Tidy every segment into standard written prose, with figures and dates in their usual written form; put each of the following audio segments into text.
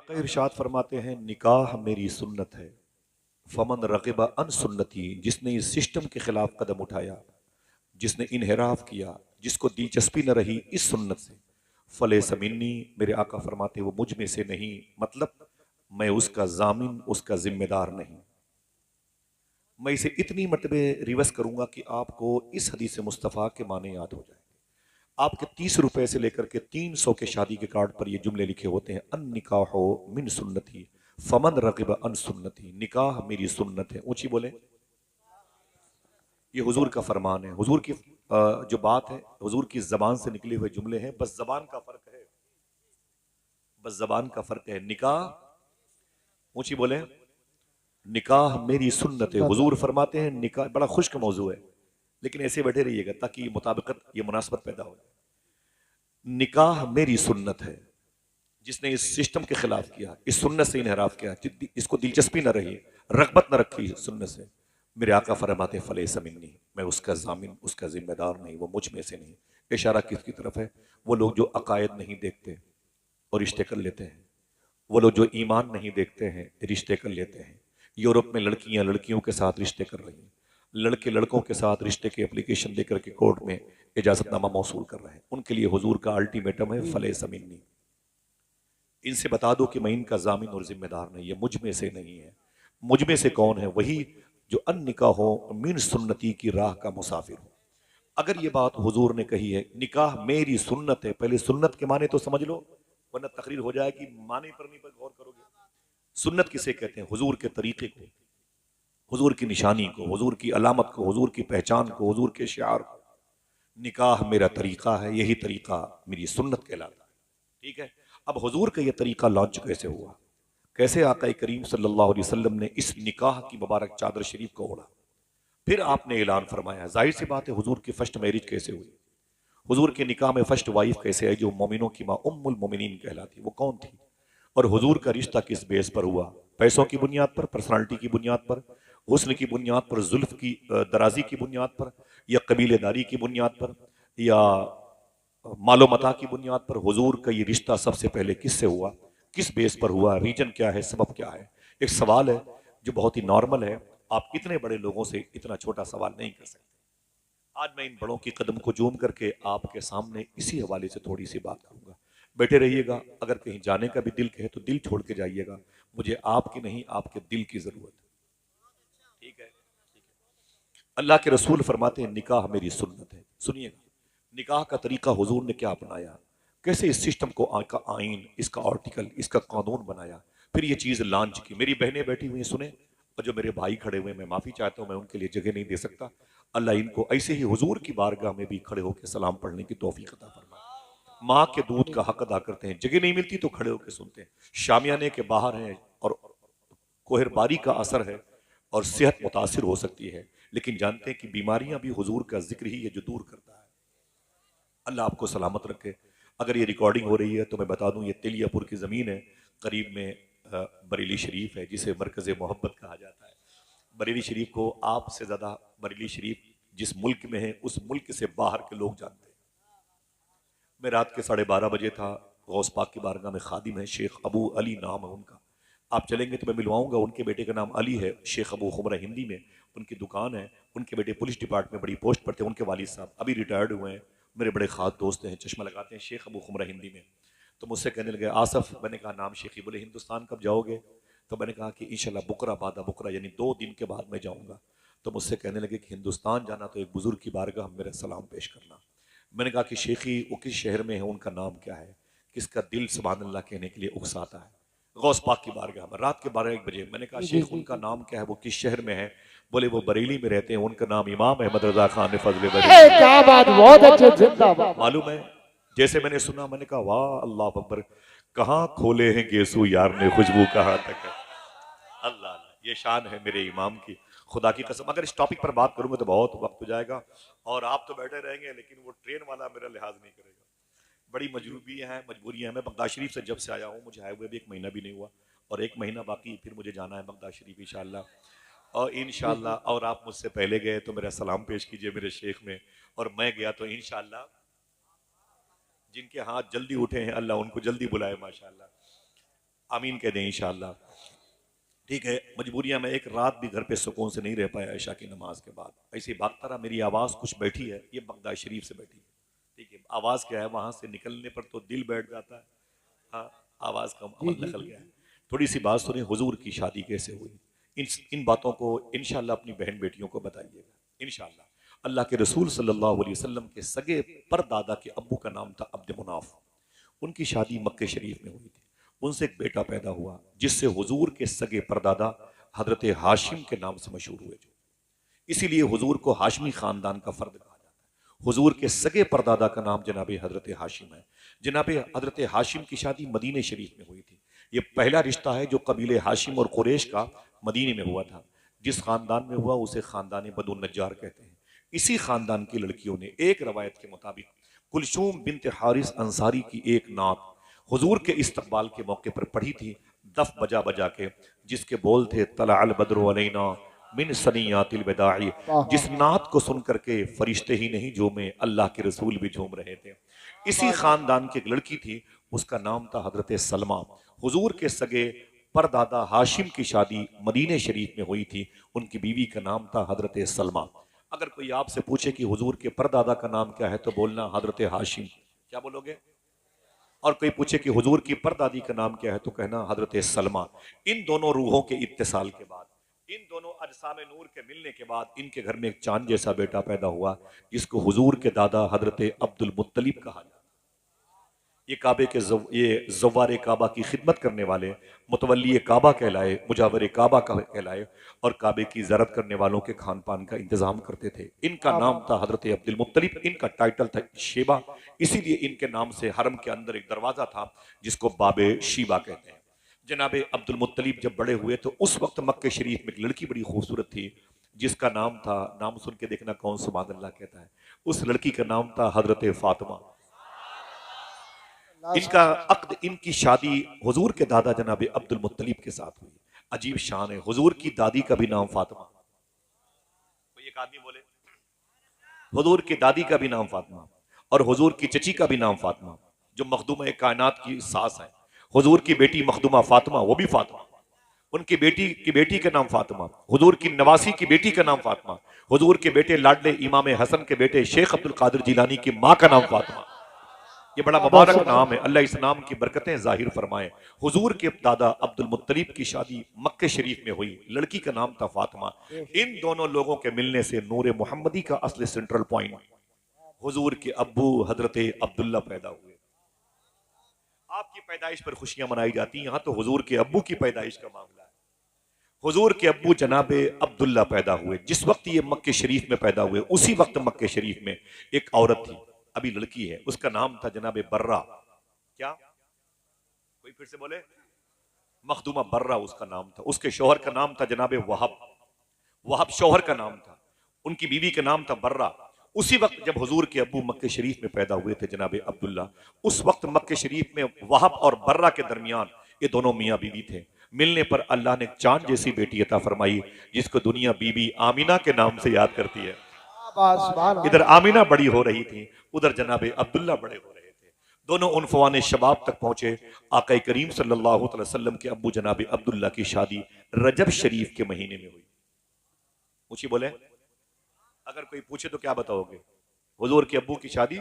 आका इरशाद फरमाते हैं, निकाह मेरी सुन्नत है, फमन रगिबा अन सुन्नती, जिसने इस सिस्टम के खिलाफ कदम उठाया, जिसने इनहराफ किया, जिसको दिलचस्पी न रही इस सुन्नत से, फले समिन्नी, मेरे आका फरमाते वो मुझ में से नहीं, मतलब मैं उसका जामिन, उसका जिम्मेदार नहीं। मैं इसे इतनी मरतबे रिवर्स करूंगा कि आपको इस हदीस मुस्तफ़ा के माने याद हो जाए। आपके 30 रुपए से लेकर के 300 के शादी के कार्ड पर ये जुमले लिखे होते हैं, अन निकाहो मिन सुन्नती फमन रगिब अन सुन्नती, निकाह मेरी सुन्नत है। ऊंची बोले, ये हुजूर का फरमान है, हुजूर की जो बात है, हुजूर की जबान से निकले हुए जुमले हैं। बस जबान का फर्क है, बस जबान का फर्क है। निकाह, ऊंची बोले, निकाह मेरी सुन्नत है। हुजूर फरमाते हैं निकाह बड़ा खुश्क मौजू है, लेकिन ऐसे बैठे रहिएगा ताकि ये मुताबिकत, ये मुनासबत पैदा हो जाए। निकाह मेरी सुन्नत है, जिसने इस सिस्टम के खिलाफ किया, इस सुन्नत से इनहराफ किया, इसको दिलचस्पी न रही, रगबत न रखी सुन्नत से, मेरे आका फरमाते फले समिन्नी, मैं उसका जामिन, उसका जिम्मेदार नहीं, वो मुझ में से नहीं। इशारा किसकी तरफ है? वो लोग जो अकायद नहीं देखते और रिश्ते कर लेते हैं, वो लोग जो ईमान नहीं देखते हैं रिश्ते कर लेते हैं। यूरोप में लड़कियां लड़कियों के साथ रिश्ते कर रही हैं, लड़के लड़कों के साथ रिश्ते की एप्लीकेशन देकर के कोर्ट में इजाजतनामा मौसूल कर रहे हैं। उनके लिए हुजूर का अल्टीमेटम है फले समिन्नी, इनसे बता दो कि मैं इनका जामिन और जिम्मेदार नहीं, ये मुझ में से नहीं है। मुझ में से कौन है? वही जो अन निकाह हो मिन सुन्नती की राह का मुसाफिर हो। अगर ये बात हुजूर ने कही है, निकाह मेरी सुन्नत है, पहले सुन्नत के माने तो समझ लो, वरना तकरीर हो जाएगी, माने पर नहीं पर गौर करोगे। सुन्नत किसे कहते हैं? हुजूर के तरीके को, हुजूर की निशानी को, हुजूर की अलामत को, हुजूर की पहचान को, हुजूर के शियार को। निकाह मेरा तरीका है, यही तरीका मेरी सुन्नत कहलाता है। ठीक है। अब हुजूर का यह तरीका लॉन्च कैसे हुआ? कैसे आका करीम सल्लल्लाहु अलैहि वसल्लम ने इस निकाह की मुबारक चादर शरीफ को ओढ़ा? फिर आपने ऐलान फरमाया। जाहिर सी बात है, हुजूर की फर्स्ट मैरिज कैसे हुई, हुजूर के निकाह में फर्स्ट वाइफ कैसे आई, जो मोमिनों की माँ उम्मुल मोमिनीन कहलाती, वो कौन थी? और हुजूर का रिश्ता किस बेस पर हुआ? पैसों की बुनियाद पर, पर्सनालिटी की बुनियाद पर, हुस्न की बुनियाद पर, जुल्फ की दराजी की बुनियाद पर, या कबीलेदारी की बुनियाद पर, या मालो मता की बुनियाद पर? हुजूर का ये रिश्ता सबसे पहले किससे हुआ, किस बेस पर हुआ, रीजन क्या है, सबब क्या है? एक सवाल है जो बहुत ही नॉर्मल है। आप इतने बड़े लोगों से इतना छोटा सवाल नहीं कर सकते। आज मैं इन बड़ों की कदम को जूम करके आपके सामने इसी हवाले से थोड़ी सी बात करूंगा। बैठे रहिएगा। अगर कहीं जाने का भी दिल कहे तो दिल छोड़ के जाइएगा, मुझे आपकी नहीं, आपके दिल की जरूरत है। ठीक है। अल्लाह के रसूल फरमाते हैं निकाह मेरी सुन्नत है। सुनिएगा, निकाह का तरीका हुजूर ने क्या अपनाया, कैसे इस सिस्टम को का आइन, इसका आर्टिकल, इसका कानून बनाया, फिर ये चीज लॉन्च की। मेरी बहनें बैठी हुई सुने, और जो मेरे भाई खड़े हुए, मैं माफी चाहता हूं, मैं उनके लिए जगह नहीं दे सकता। अल्लाह इनको ऐसे ही हुजूर की बारगाह में भी खड़े होकर सलाम पढ़ने की तौफीक अता फरमाए। माँ के दूध का हक अदा करते हैं, जगह नहीं मिलती तो खड़े होकर सुनते हैं। शामियाने के बाहर हैं और कोहरबारी का असर है और सेहत मुतासिर हो सकती है, लेकिन जानते हैं कि बीमारियां भी हुजूर का जिक्र ही है जो दूर करता है। अल्लाह आपको सलामत रखे। अगर ये रिकॉर्डिंग हो रही है तो मैं बता दूं, ये तेलियापुर की ज़मीन है, करीब में बरेली शरीफ है, जिसे मरकज़ मोहब्बत कहा जाता है। बरेली शरीफ को आपसे ज़्यादा बरेली शरीफ जिस मुल्क में है, उस मुल्क से बाहर के लोग जानते हैं। मैं रात के 12:30 बजे था, गौस पाक की बारगाह में खादिम है, शेख अबू अली नाम है उनका। आप चलेंगे तो मैं मिलवाऊंगा। उनके बेटे का नाम अली है, शेख अबू खुमरा हिंदी में उनकी दुकान है। उनके बेटे पुलिस डिपार्टमेंट में बड़ी पोस्ट पर थे। उनके वालिद साहब अभी रिटायर्ड हुए हैं, मेरे बड़े खास दोस्त हैं, चश्मा लगाते हैं, शेख अबू खुमरा हिंदी में। तो मुझसे कहने लगे आसफ, मैंने कहा नाम शेखी, बोले हिंदुस्तान कब जाओगे? तो मैंने कहा कि इंशाल्लाह बुकरा बादा बुकरा, यानी 2 दिन के बाद मैं जाऊँगा। तो मुझसे कहने लगे कि हिंदुस्तान जाना तो एक बुजुर्ग की बारगाह मेरा सलाम पेश करना। मैंने कहा कि शेखी वो किस शहर में है, उनका नाम क्या है, किसका दिल सुभान अल्लाह कहने के लिए उकसाता है? गौस पाक की बारगाह में रात के 12-1 बजे। मैंने कहा शेख उनका नाम क्या है, वो किस शहर में है? बोले वो बरेली में रहते हैं, उनका नाम इमाम अहमद रजा खान फजल बरेली। क्या बात, बहुत अच्छे, जिंदाबाद। मालूम है, जैसे मैंने सुना मैंने कहा वाह अल्लाह अकबर, कहाँ खोले हैं गेसू यार ने खुशबू, कहाँ तक है। अल्लाह अल्लाह, ये शान है मेरे इमाम की, खुदा की कसम। अगर इस टॉपिक पर बात करूंगा तो बहुत वक्त हो जाएगा और आप तो बैठे रहेंगे, लेकिन वो ट्रेन वाला मेरा लिहाज नहीं करेगा। बड़ी मजबूरियां हैं, मजबूरियां हैं। मैं बगदाद शरीफ से जब से आया हूँ, मुझे आए हुए भी 1 महीना भी नहीं हुआ, और 1 महीना बाकी, फिर मुझे जाना है बगदाद शरीफ इंशाल्लाह। और इंशाल्लाह, और आप मुझसे पहले गए तो मेरा सलाम पेश कीजिए मेरे शेख में, और मैं गया तो इंशाल्लाह जिनके हाथ जल्दी उठे हैं अल्लाह उनको जल्दी बुलाए माशाल्लाह। आमीन कह दें इंशाअल्लाह। ठीक है, मजबूरियां में एक रात भी घर पे सुकून से नहीं रह पाया ईशा की नमाज के बाद। ऐसे ही भागता रहा, मेरी आवाज़ कुछ बैठी है, ये बगदाद शरीफ से बैठी है। ठीक है, आवाज़ क्या है, वहां से निकलने पर तो दिल बैठ जाता है। हाँ, आवाज़ का जी अमल जी निकल जी। गया है। थोड़ी सी बात सुनिए, हुजूर की शादी कैसे हुई। इन बातों को इंशाल्लाह अपनी बहन बेटियों को बताइएगा इंशाल्लाह। अल्लाह के रसूल सल्लल्लाहु अलैहि वसल्लम के सगे परदादा के अब्बू का नाम था अब्द मुनाफ। उनकी शादी मक्के शरीफ में हुई थी। उनसे एक बेटा पैदा हुआ जिससे हुजूर के सगे परदादा हजरत हाशिम के नाम से मशहूर हुए। जो इसीलिए हुजूर को हाशमी खानदान का फर्द कहा जाता है। हुजूर के सगे परदादा का नाम जनाब हजरत हाशिम है। जनाब हजरत हाशिम की शादी मदीने शरीफ में हुई थी। ये पहला रिश्ता है जो कबीले हाशिम और कुरैश का मदीने में हुआ था। जिस खानदान में हुआ उसे खानदान बदू नज्जार कहते हैं। इसी खानदान की लड़कियों ने एक रवायत के मुताबिक कुलसूम बिनत हारिस अंसारी की एक नात हुजूर के इस्तकबाल के मौके पर पढ़ी थी, दफ बजा बजा के, जिसके बोल थे तलाअल बद्रु अलैना मिन सनियातिल वदाई। वाह वाह जिस नात को सुन करके फरिश्ते ही नहीं झूमे, अल्लाह के रसूल भी झूम रहे थे। इसी वाह जी। खानदान की एक लड़की थी, उसका नाम था हजरत सलमा। हुजूर के सगे परदादा हाशिम की शादी मदीने शरीफ में हुई थी। उनकी बीवी का नाम था हजरत सलमा। अगर कोई आपसे पूछे कि हुजूर के परदादा का नाम क्या है, तो बोलना हजरत हाशिम। क्या बोलोगे? और कोई पूछे कि हुजूर की परदादी का नाम क्या है, तो कहना हजरत सलमा। इन दोनों रूहों के इत्तिसाल के बाद, इन दोनों अजसाम नूर के मिलने के बाद इनके घर में एक चांद जैसा बेटा पैदा हुआ, जिसको हुजूर के दादा हजरत अब्दुल मुत्तलिब कहा जाता। ये काबे के ये जव्वार काबा की खिदमत करने वाले मुतवल्ली काबा कहलाए, मुजावर काबा कहलाए, और काबे की ज़रत करने वालों के खान पान का इंतजाम करते थे। इनका वाह नाम वाह। था हजरत अब्दुल मुत्तलिब, इनका टाइटल था शेबा। इसीलिए इनके नाम से हरम के अंदर एक दरवाजा था जिसको बाबे शीबा कहते हैं। जनाबे अब्दुल मुत्तलिब जब बड़े हुए तो उस वक्त मक्के शरीफ में एक लड़की बड़ी खूबसूरत थी, जिसका नाम था, नाम सुन के देखना कौन सुभान अल्लाह कहता है, उस लड़की का नाम था हजरत फातिमा। अल्लाह से। इनका अक्द, इनकी शादी हुजूर के दादा जनाब अब्दुल मुत्तलिब के साथ हुई। अजीब शान है, हुजूर की दादी का भी नाम फातिमा। कोई एक आदमी बोले हुजूर की दादी का भी नाम फातिमा, और हुजूर की चची का भी नाम फातिमा, जो मखदूमा कायनात की सास है। हुजूर की बेटी मखदूमा फातिमा, वो भी फातिमा। उनकी बेटी का नाम फातिमा। हुजूर की नवासी की बेटी का नाम फातिमा। हुजूर के बेटे लाडले इमाम हसन के बेटे शेख अब्दुल कादिर जिलानी की माँ का नाम फातिमा। ये बड़ा वाह मुबारक वाह। नाम है, अल्लाह इस नाम की बरकतें जाहिर फरमाए। हुजूर के दादा अब्दुल मुत्तलिब की शादी मक्के शरीफ में हुई, लड़की का नाम था फातिमा। इन दोनों लोगों के मिलने से नूर मोहम्मदी का असली सेंट्रल पॉइंट, हुजूर के अब्बू हजरत अब्दुल्ला पैदा हुए। आपकी पैदाइश पर खुशियां मनाई जाती हैं, यहां तो हुजूर के अब्बू की पैदाइश का मामला है। हुजूर के अब्बू जनाबे अब्दुल्ला पैदा हुए। जिस वक्त ये मक्के शरीफ में पैदा हुए, उसी वक्त मक्के शरीफ में एक औरत थी, अभी लड़की है, उसका नाम था जनाबे बर्रा। क्या? कोई फिर से बोले? मखदूमा बर्रा उसका नाम था। उसके शौहर का नाम था जनाबे वहब। वहब शौहर का नाम था। उनकी बीवी का नाम था बर्रा। उसी वक्त जब हुजूर के अब्बू मक्के शरीफ में पैदा हुए थे जनाबे अब्दुल्ला, उस वक्त मक्के शरीफ में वहब और बर्रा के दरमियान ये दोनों मियाँ बीवी थे। मिलने पर अल्लाह ने चांद जैसी बेटी अता फरमाई, जिसको दुनिया बीबी आमिना के नाम से याद करती है। वाह सुभान इधर अल्लाह। आमिना बड़ी हो रही थी, उधर जनाबे अब्दुल्ला बड़े हो रहे थे। दोनों उनफवान शबाब तक पहुंचे। आका करीम सल्लल्लाहु अलैहि वसल्लम के अब्बू जनाबे अब्दुल्ला की शादी रजब शरीफ के महीने में हुई। ऊंची बोले, अगर कोई पूछे तो क्या बताओगे? हुजूर के अब्बू की शादी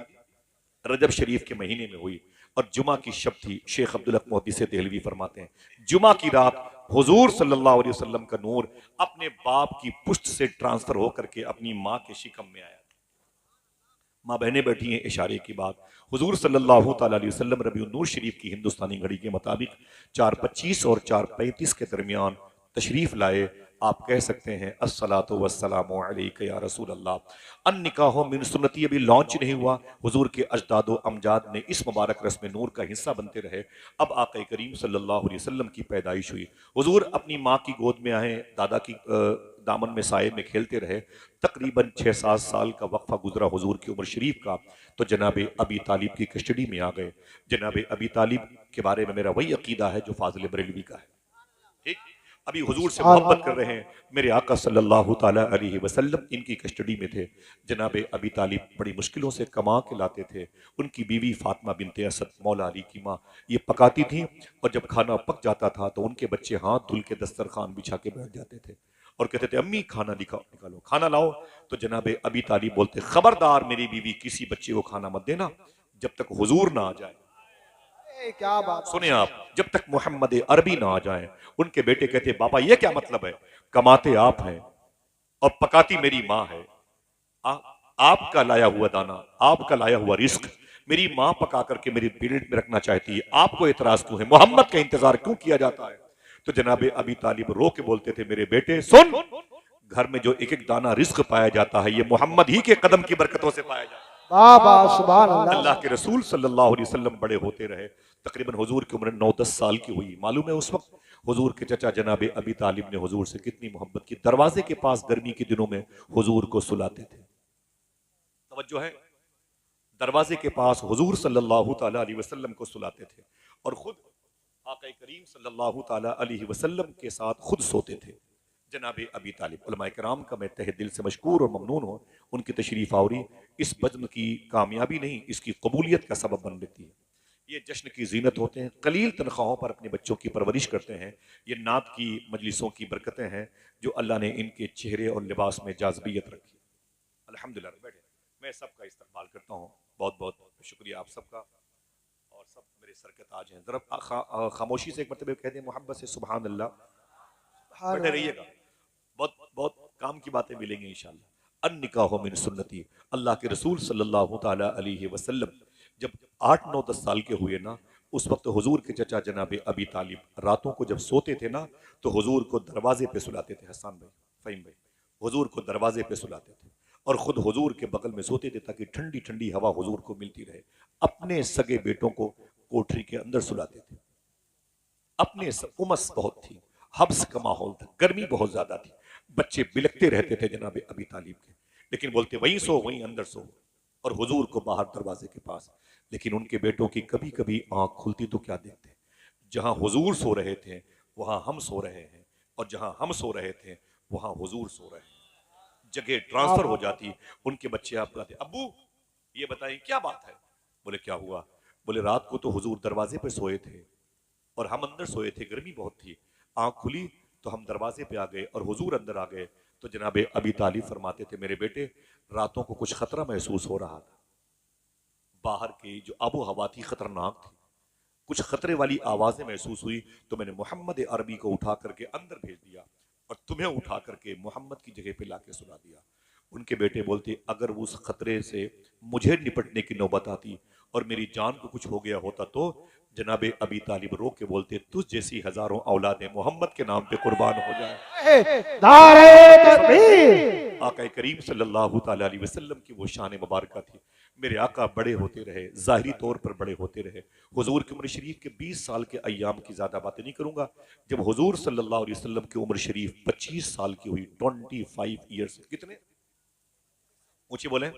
रजब शरीफ के महीने में हुई, और जुमा की शब थी। शेख अब्दुल हक मुहद्दिस देहलवी फरमाते हैं, जुमा की रात हुजूर सल्लल्लाहु अलैहि वसल्लम का नूर अपने बाप की पुश्त से ट्रांसफर होकर के अपनी माँ के शिकम में आया। माँ बहनें बैठी हैं, इशारे की बात। हुजूर सल्लल्लाहु अलैहि वसल्लम रबीउन नूर शरीफ की हिंदुस्तानी घड़ी के मुताबिक 4:25 और 4:35 के दरमियान तशरीफ लाए। आप कह सकते हैं अस्सलातु वस्सलामु अलैका या रसूल अल्लाह। अन निकाहो मिन सुन्नती अभी लॉन्च नहीं हुआ। हुजूर के अजदादो अमजाद ने इस मुबारक रस्म नूर का हिस्सा बनते रहे। अब आका करीम सल्लल्लाहु अलैहि वसल्लम की पैदाइश हुई। हुजूर अपनी माँ की गोद में आए, दादा की दामन में साये में खेलते रहे। तकरीबन 6-7 साल का वक्फा गुजरा हुजूर की उम्र शरीफ का, तो जनाब अबी तालिब की कस्टडी में आ गए। जनाब अबी तालिब के बारे में मेरा वही अकीदा है जो फाजिल बरेलवी का है। ठीक, अभी हुजूर से मोहब्बत कर रहे हैं। मेरे आका सल्लल्लाहु ताला अलैहि वसल्लम इनकी कस्टडी में थे। जनाब अबी तालिब बड़ी मुश्किलों से कमा के लाते थे। उनकी बीवी फातिमा बिनते असद मौला अली की माँ ये पकाती थी, और जब खाना पक जाता था तो उनके बच्चे हाथ धुल के दस्तरखान बिछा के बैठ जाते थे और कहते थे अम्मी खाना निकालो, खाना लाओ। तो जनाब अबी तालिब बोलते खबरदार मेरी बीवी किसी बच्चे को खाना मत देना जब तक हुजूर ना आ जाए। क्या बात। सुने आप, जब तक मोहम्मद अरबी ना आ जाए। उनके बेटे कहते बाबा ये क्या मतलब है, कमाते आप हैं और पकाती मेरी माँ है। आपका लाया हुआ दाना, आपका लाया हुआ रिस्क मेरी माँ पका करके मेरी प्लेट में रखना चाहती है, आपको एतराज क्यों है, मोहम्मद का इंतजार क्यों किया जाता है। तो जनाब अबी तालिब रो के बोलते थे मेरे बेटे सुन, घर में जो एक एक दाना रिस्क पाया जाता है ये मोहम्मद ही के कदम की बरकतों से पाया जाता है। सुभान अल्लाह। अल्लाह के रसूल सल्लल्लाहु अलैहि वसल्लम बड़े होते रहे। तकरीबन हुजूर की उम्र 9-10 साल की हुई। मालूम है उस वक्त हुजूर के चचा जनाब अबी तालिब ने हुजूर से कितनी मोहब्बत की। दरवाजे के पास गर्मी के दिनों में हुजूर को सुलाते थे। तवज्जो है, दरवाजे के पास हुजूर सल्लल्लाहु ताला अलैहि वसल्लम को सुलाते थे और खुद आका करीम सल्लल्लाहु ताला अलैहि वसल्लम के साथ खुद सोते थे। जनाब अबी तालिब, उलमाए किराम का मैं तहे दिल से मशकूर और ममनून हूँ। उनकी तशरीफ आवरी इस बज़्म की कामयाबी नहीं, इसकी कबूलियत का सबब बन लेती है। ये जश्न की जीनत होते हैं, कलील तनख्वाहों पर अपने बच्चों की परवरिश करते हैं। ये नात की मजलिसों की बरकतें हैं जो अल्लाह ने इनके चेहरे और लिबास में जाज़बियत रखी। अल्हम्दुलिल्लाह। बैठे, मैं सबका इस्तकबाल करता हूँ, बहुत बहुत शुक्रिया आप सबका, और सब मेरे सर के ताज हैं। जरा खामोशी से एक मरतबा कह दें मोहब्बत से सुभान अल्लाह। बैठे रहिएगा, बहुत बहुत काम की बातें मिलेंगी इंशाअल्लाह। अन निकाह मिन सुन्नती, अल्लाह के रसूल सल्लल्लाहु ताला अलैहि वसल्लम जब 8-9-10 साल के हुए ना, उस वक्त हुजूर के चचा जनाब अबी तालिब रातों को जब सोते थे ना तो हुजूर को दरवाजे पे सुलाते थे। हसन भाई, फहीम भाई, हुजूर को दरवाजे पे सुलाते थे और खुद हुजूर के बगल में सोते थे ताकि ठंडी ठंडी हवा हुजूर को मिलती रहे। अपने सगे बेटों को कोठरी के अंदर सुलाते थे। अपने उमस बहुत थी, हब्स का माहौल था, गर्मी बहुत ज्यादा थी, बच्चे बिलकते रहते थे जनाब अबी तालिब के, लेकिन बोलते वहीं सो वहीं अंदर सो, और हुजूर को बाहर दरवाजे के पास। लेकिन उनके बेटों की कभी कभी आंख खुलती तो क्या देखते, जहां हुजूर सो रहे थे वहां हम सो रहे हैं, और जहां हम सो रहे थे वहां हुजूर सो रहे हैं। जगह ट्रांसफर हो जाती। उनके बच्चे आप कहते अब्बू ये बताइए क्या बात है। बोले क्या हुआ। बोले रात को तो हुजूर दरवाजे पे सोए थे और हम अंदर सोए थे, गर्मी बहुत थी, आंख खुली तो हम दरवाजे पे आ गए और हुजूर अंदर आ गए। तो जनाब अबी तालिब फरमाते थे मेरे बेटे रातों को कुछ खतरा महसूस हो रहा था, बाहर की जो आबो हवा थी खतरनाक थी, कुछ खतरे वाली आवाजें महसूस हुई, तो मैंने मोहम्मद अरबी को उठा करके अंदर भेज दिया और तुम्हें उठा करके मोहम्मद की जगह पे लाके सुला दिया। उनके बेटे बोलते अगर उस खतरे से मुझे निपटने की नौबत आती और मेरी जान को कुछ हो गया होता तो जनाबे अबी तालिब रो के बोलते तुझ जैसी हजारों औलादें मोहम्मद के नाम पे कुर्बान हो जाए। नारे तकबीर। आका करीम सल्लल्लाहु ताला अलैहि वसल्लम की वो शान मुबारक थी। मेरे आका बड़े होते रहे, ज़ाहिरी तौर पर बड़े होते रहे। हुजूर की उम्र शरीफ के 20 साल के अय्याम की ज़्यादा बातें नहीं करूंगा। जब हुजूर सल्लल्लाहु अलैहि वसल्लम की उम्र शरीफ 25 साल की हुई, 25 ईयर्स, कितने ऊंची बोले।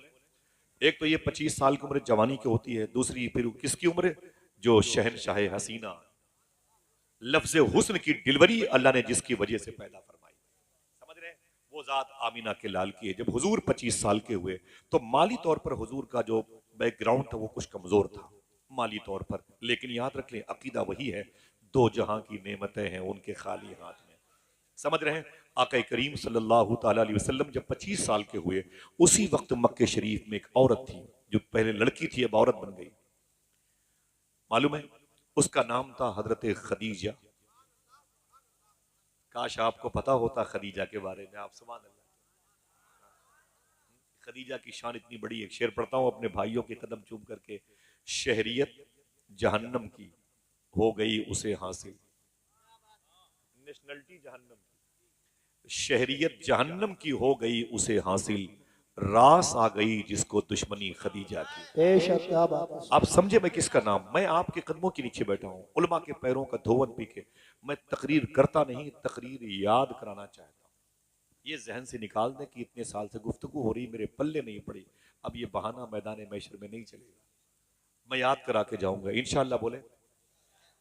एक तो ये 25 साल की उम्र जवानी की होती है, दूसरी फिर किसकी उम्र, जो शहनशाह हसीना, लफ्ज हुस्न की डिलीवरी अल्लाह ने जिसकी वजह से पैदा फरमाई, समझ रहे हैं, वो जात आमीना के लाल की है। जब हुजूर 25 साल के हुए तो माली तौर पर हुजूर का जो बैकग्राउंड था वो कुछ कमजोर था माली तौर पर, लेकिन याद रख लें अकीदा वही है, दो जहां की नेमतें हैं उनके खाली हाथ में। समझ रहे हैं। आका करीम सल्लल्लाहु ताला अलैहि वसल्लम जब 25 साल के हुए, उसी वक्त मक्के शरीफ में एक औरत थी जो पहले लड़की थी अब औरत बन गई। मालूम है उसका नाम था हजरत खदीजा। काश आपको पता होता खदीजा के बारे में। आप सुभान अल्लाह। खदीजा की शान इतनी बड़ी, एक शेर पढ़ता हूं अपने भाइयों के कदम चूम करके। शहरियत जहन्नम की हो गई उसे हासिल, नेशनलिटी जहन्नम की, शहरियत जहन्नम की हो गई उसे हासिल, रास आ गई जिसको दुश्मनी खदीजा की। बेशक क्या बात है। आप समझे मैं किसका नाम, मैं आपके कदमों के नीचे बैठा हूं, उलमा के पैरों का धोवन पी के। मैं तकरीर करता नहीं, तकरीर याद कराना चाहता हूं। ये जहन से निकाल दें कि इतने साल से गुफ्तगू हो रही, मेरे पल्ले नहीं पड़ी, अब ये बहाना मैदान मैशर में नहीं चलेगा। मैं याद करा के जाऊंगा इंशाअल्लाह। बोले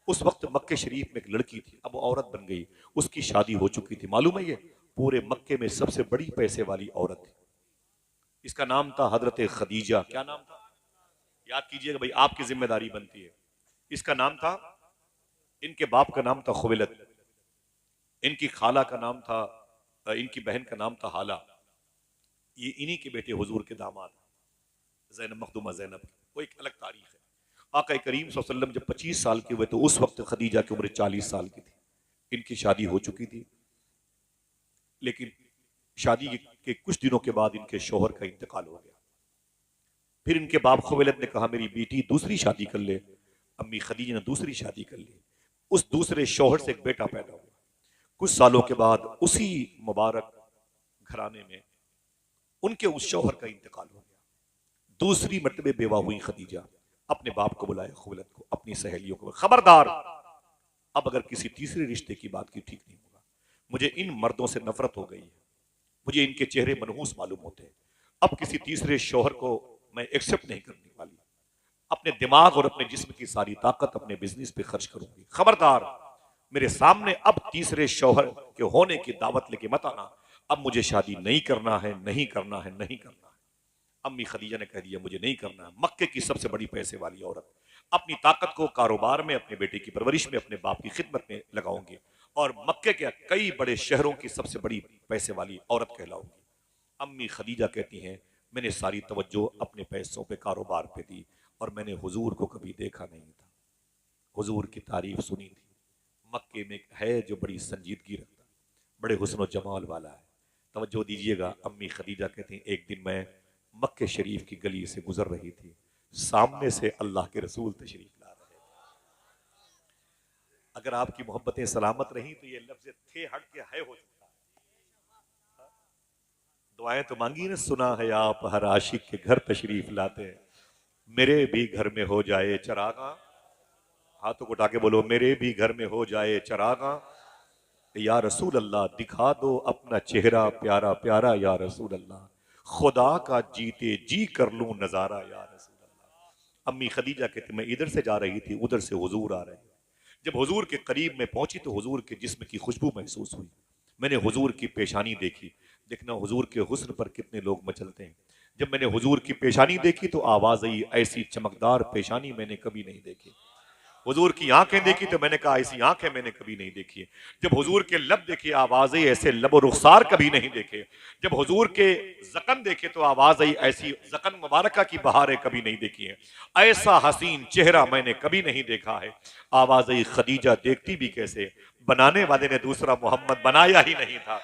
उस वक्त मक्के शरीफ में एक लड़की थी, अब वो औरत बन गई, उसकी शादी हो चुकी थी। मालूम है ये पूरे मक्के में सबसे बड़ी पैसे वाली औरत थी। इसका नाम था हजरत खदीजा। क्या नाम था? याद कीजिएगा भाई, आपकी जिम्मेदारी बनती है। इसका नाम था, इनके बाप का नाम था खुवैलद, इनकी खाला का नाम था, इनकी बहन का नाम था हाला। ये इन्हीं के बेटे हुजूर के दामाद जैनब, मखदूमा जैनब। वो एक अलग तारीख है। आका करीम सल्लल्लाहु अलैहि वसल्लम जब 25 साल के हुए तो उस वक्त खदीजा की उम्र 40 साल की थी। इनकी शादी हो चुकी थी, लेकिन शादी के कुछ दिनों के बाद इनके शौहर का इंतकाल हो गया। फिर इनके बाप खुवैलद ने कहा मेरी बेटी दूसरी शादी कर ले। अम्मी खदीजा ने दूसरी शादी कर ली। उस दूसरे शौहर से एक बेटा पैदा हुआ। कुछ सालों के बाद उसी मुबारक घराने में उनके उस शौहर का इंतकाल हो गया। दूसरी मर्तबे बेवा हुई खदीजा। अपने बाप को बुलाया, खुवैलद को, अपनी सहेलियों को, खबरदार अब अगर किसी तीसरे रिश्ते की बात की ठीक नहीं होगा। मुझे इन मर्दों से नफरत हो गई है, मुझे इनके चेहरे मनहूस मालूम होते हैं। अब किसी तीसरे शौहर को मैं एक्सेप्ट नहीं करने वाली। अपने दिमाग और अपने जिस्म की सारी ताकत अपने बिजनेस पे खर्च करूंगी। खबरदार मेरे सामने अब तीसरे शौहर के होने की दावत लेके मत आना। अब मुझे शादी नहीं करना है, नहीं करना है, नहीं करना है। अम्मी खदीजा ने कह दिया मुझे नहीं करना है। मक्के की सबसे बड़ी पैसे वाली औरत अपनी ताकत को कारोबार में, अपने बेटे की परवरिश में, अपने बाप की खिदमत में लगाऊंगी और मक्के के कई बड़े शहरों की सबसे बड़ी पैसे वाली औरत कहलाऊंगी। अम्मी खदीजा कहती हैं मैंने सारी तवज्जो अपने पैसों पे, कारोबार पे दी और मैंने हुजूर को कभी देखा नहीं था। हुजूर की तारीफ सुनी थी। मक्के में है जो बड़ी संजीदगी रखता, बड़े हुस्न और जमाल वाला है। तवज्जो दीजिएगा। अम्मी खदीजा कहती हैं एक दिन मैं मक्के शरीफ की गली से गुजर रही थी, सामने से अल्लाह के रसूल तशरीफ ला रहे थे। अगर आपकी मोहब्बतें सलामत रही तो ये लफ्ज थे हट के है हो सकता है। दुआएं तो मांगी ना, सुना है आप हर आशिक के घर तशरीफ लाते हैं, मेरे भी घर में हो जाए चरागा। हाथों को उठा के बोलो मेरे भी घर में हो जाए चरागा। या रसूल अल्लाह दिखा दो अपना चेहरा प्यारा प्यारा, या रसूल अल्लाह खुदा का जीते जी कर लूं नजारा, या रसूल अल्लाह। अम्मी खदीजा कहती मैं इधर से जा रही थी, उधर से हुजूर आ रहे थे। जब हुजूर के करीब में पहुंची तो हुजूर के जिस्म की खुशबू महसूस हुई। मैंने हुजूर की पेशानी देखी। देखना हुजूर के हुस्न पर कितने लोग मचलते हैं। जब मैंने हुजूर की पेशानी देखी तो आवाज आई, ऐसी चमकदार पेशानी मैंने कभी नहीं देखी। हुजूर की आंखें देखी तो मैंने कहा ऐसी आंखें मैंने कभी नहीं देखी। जब हुजूर के लब देखे आवाज आई, ऐसे लब और रुखसार कभी नहीं देखे। जब हुजूर के जकन देखे तो आवाज आई, ऐसी जकन मुबारका की बहारें कभी नहीं देखी है। ऐसा हसीन चेहरा मैंने कभी नहीं देखा है। आवाज आई खदीजा देखती भी कैसे, बनाने वाले ने दूसरा मोहम्मद बनाया ही नहीं था।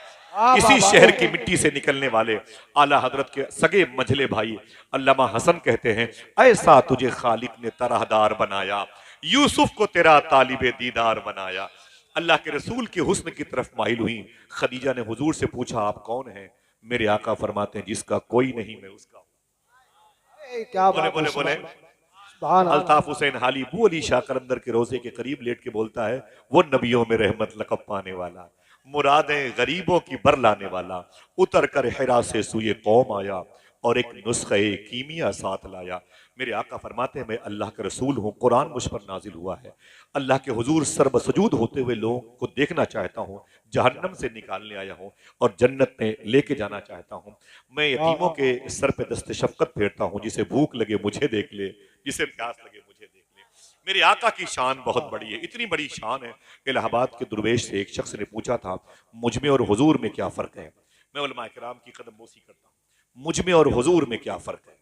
इसी शहर की मिट्टी से निकलने वाले आला हजरत के सगे मझले भाई अल्लामा हसन कहते हैं ऐसा तुझे खालिक ने तरहदार बनाया, यूसुफ को तेरा तालिबे दीदार बनाया। अल्लाह के रसूल के हुस्न की तरफ माइल हुई। खदीजा ने हुजूर से पूछा आप कौन हैं? मेरे आका फरमाते हैं जिसका कोई नहीं मैं उसका हूं। क्या बोले बात बोले है, बोले सुभान अल्लाह। अल्ताफ हुसैन हाली बू अली शाह कलंदर के रोजे के करीब लेट के बोलता है वो नबियों में रहमत लकब पाने वाला, मुरादें गरीबों की बर लाने वाला, उतर कर हिरा से सुए कौम आया और एक नुस्खे कीमिया साथ लाया। मेरे आका फरमाते हैं मैं अल्लाह का रसूल हूँ, कुरान मुझ पर नाजिल हुआ है। अल्लाह के हुजूर सरबसजूद होते हुए लोगों को देखना चाहता हूँ, जहन्नम से निकालने आया हूँ और जन्नत में लेके जाना चाहता हूँ। मैं यतीमों के सर पे दस्ते शफकत फेरता हूँ, जिसे भूख लगे मुझे देख ले, जिसे प्यास लगे मुझे देख ले। मेरे आका की शान बहुत बड़ी है, इतनी बड़ी शान है। इलाहाबाद के दुर्वेश से एक शख्स ने पूछा था मुझ में और हुजूर में क्या फर्क है। मैं उलमा किराम की कदम बोसी करता हूँ, मुझ में और हुजूर में क्या फर्क है?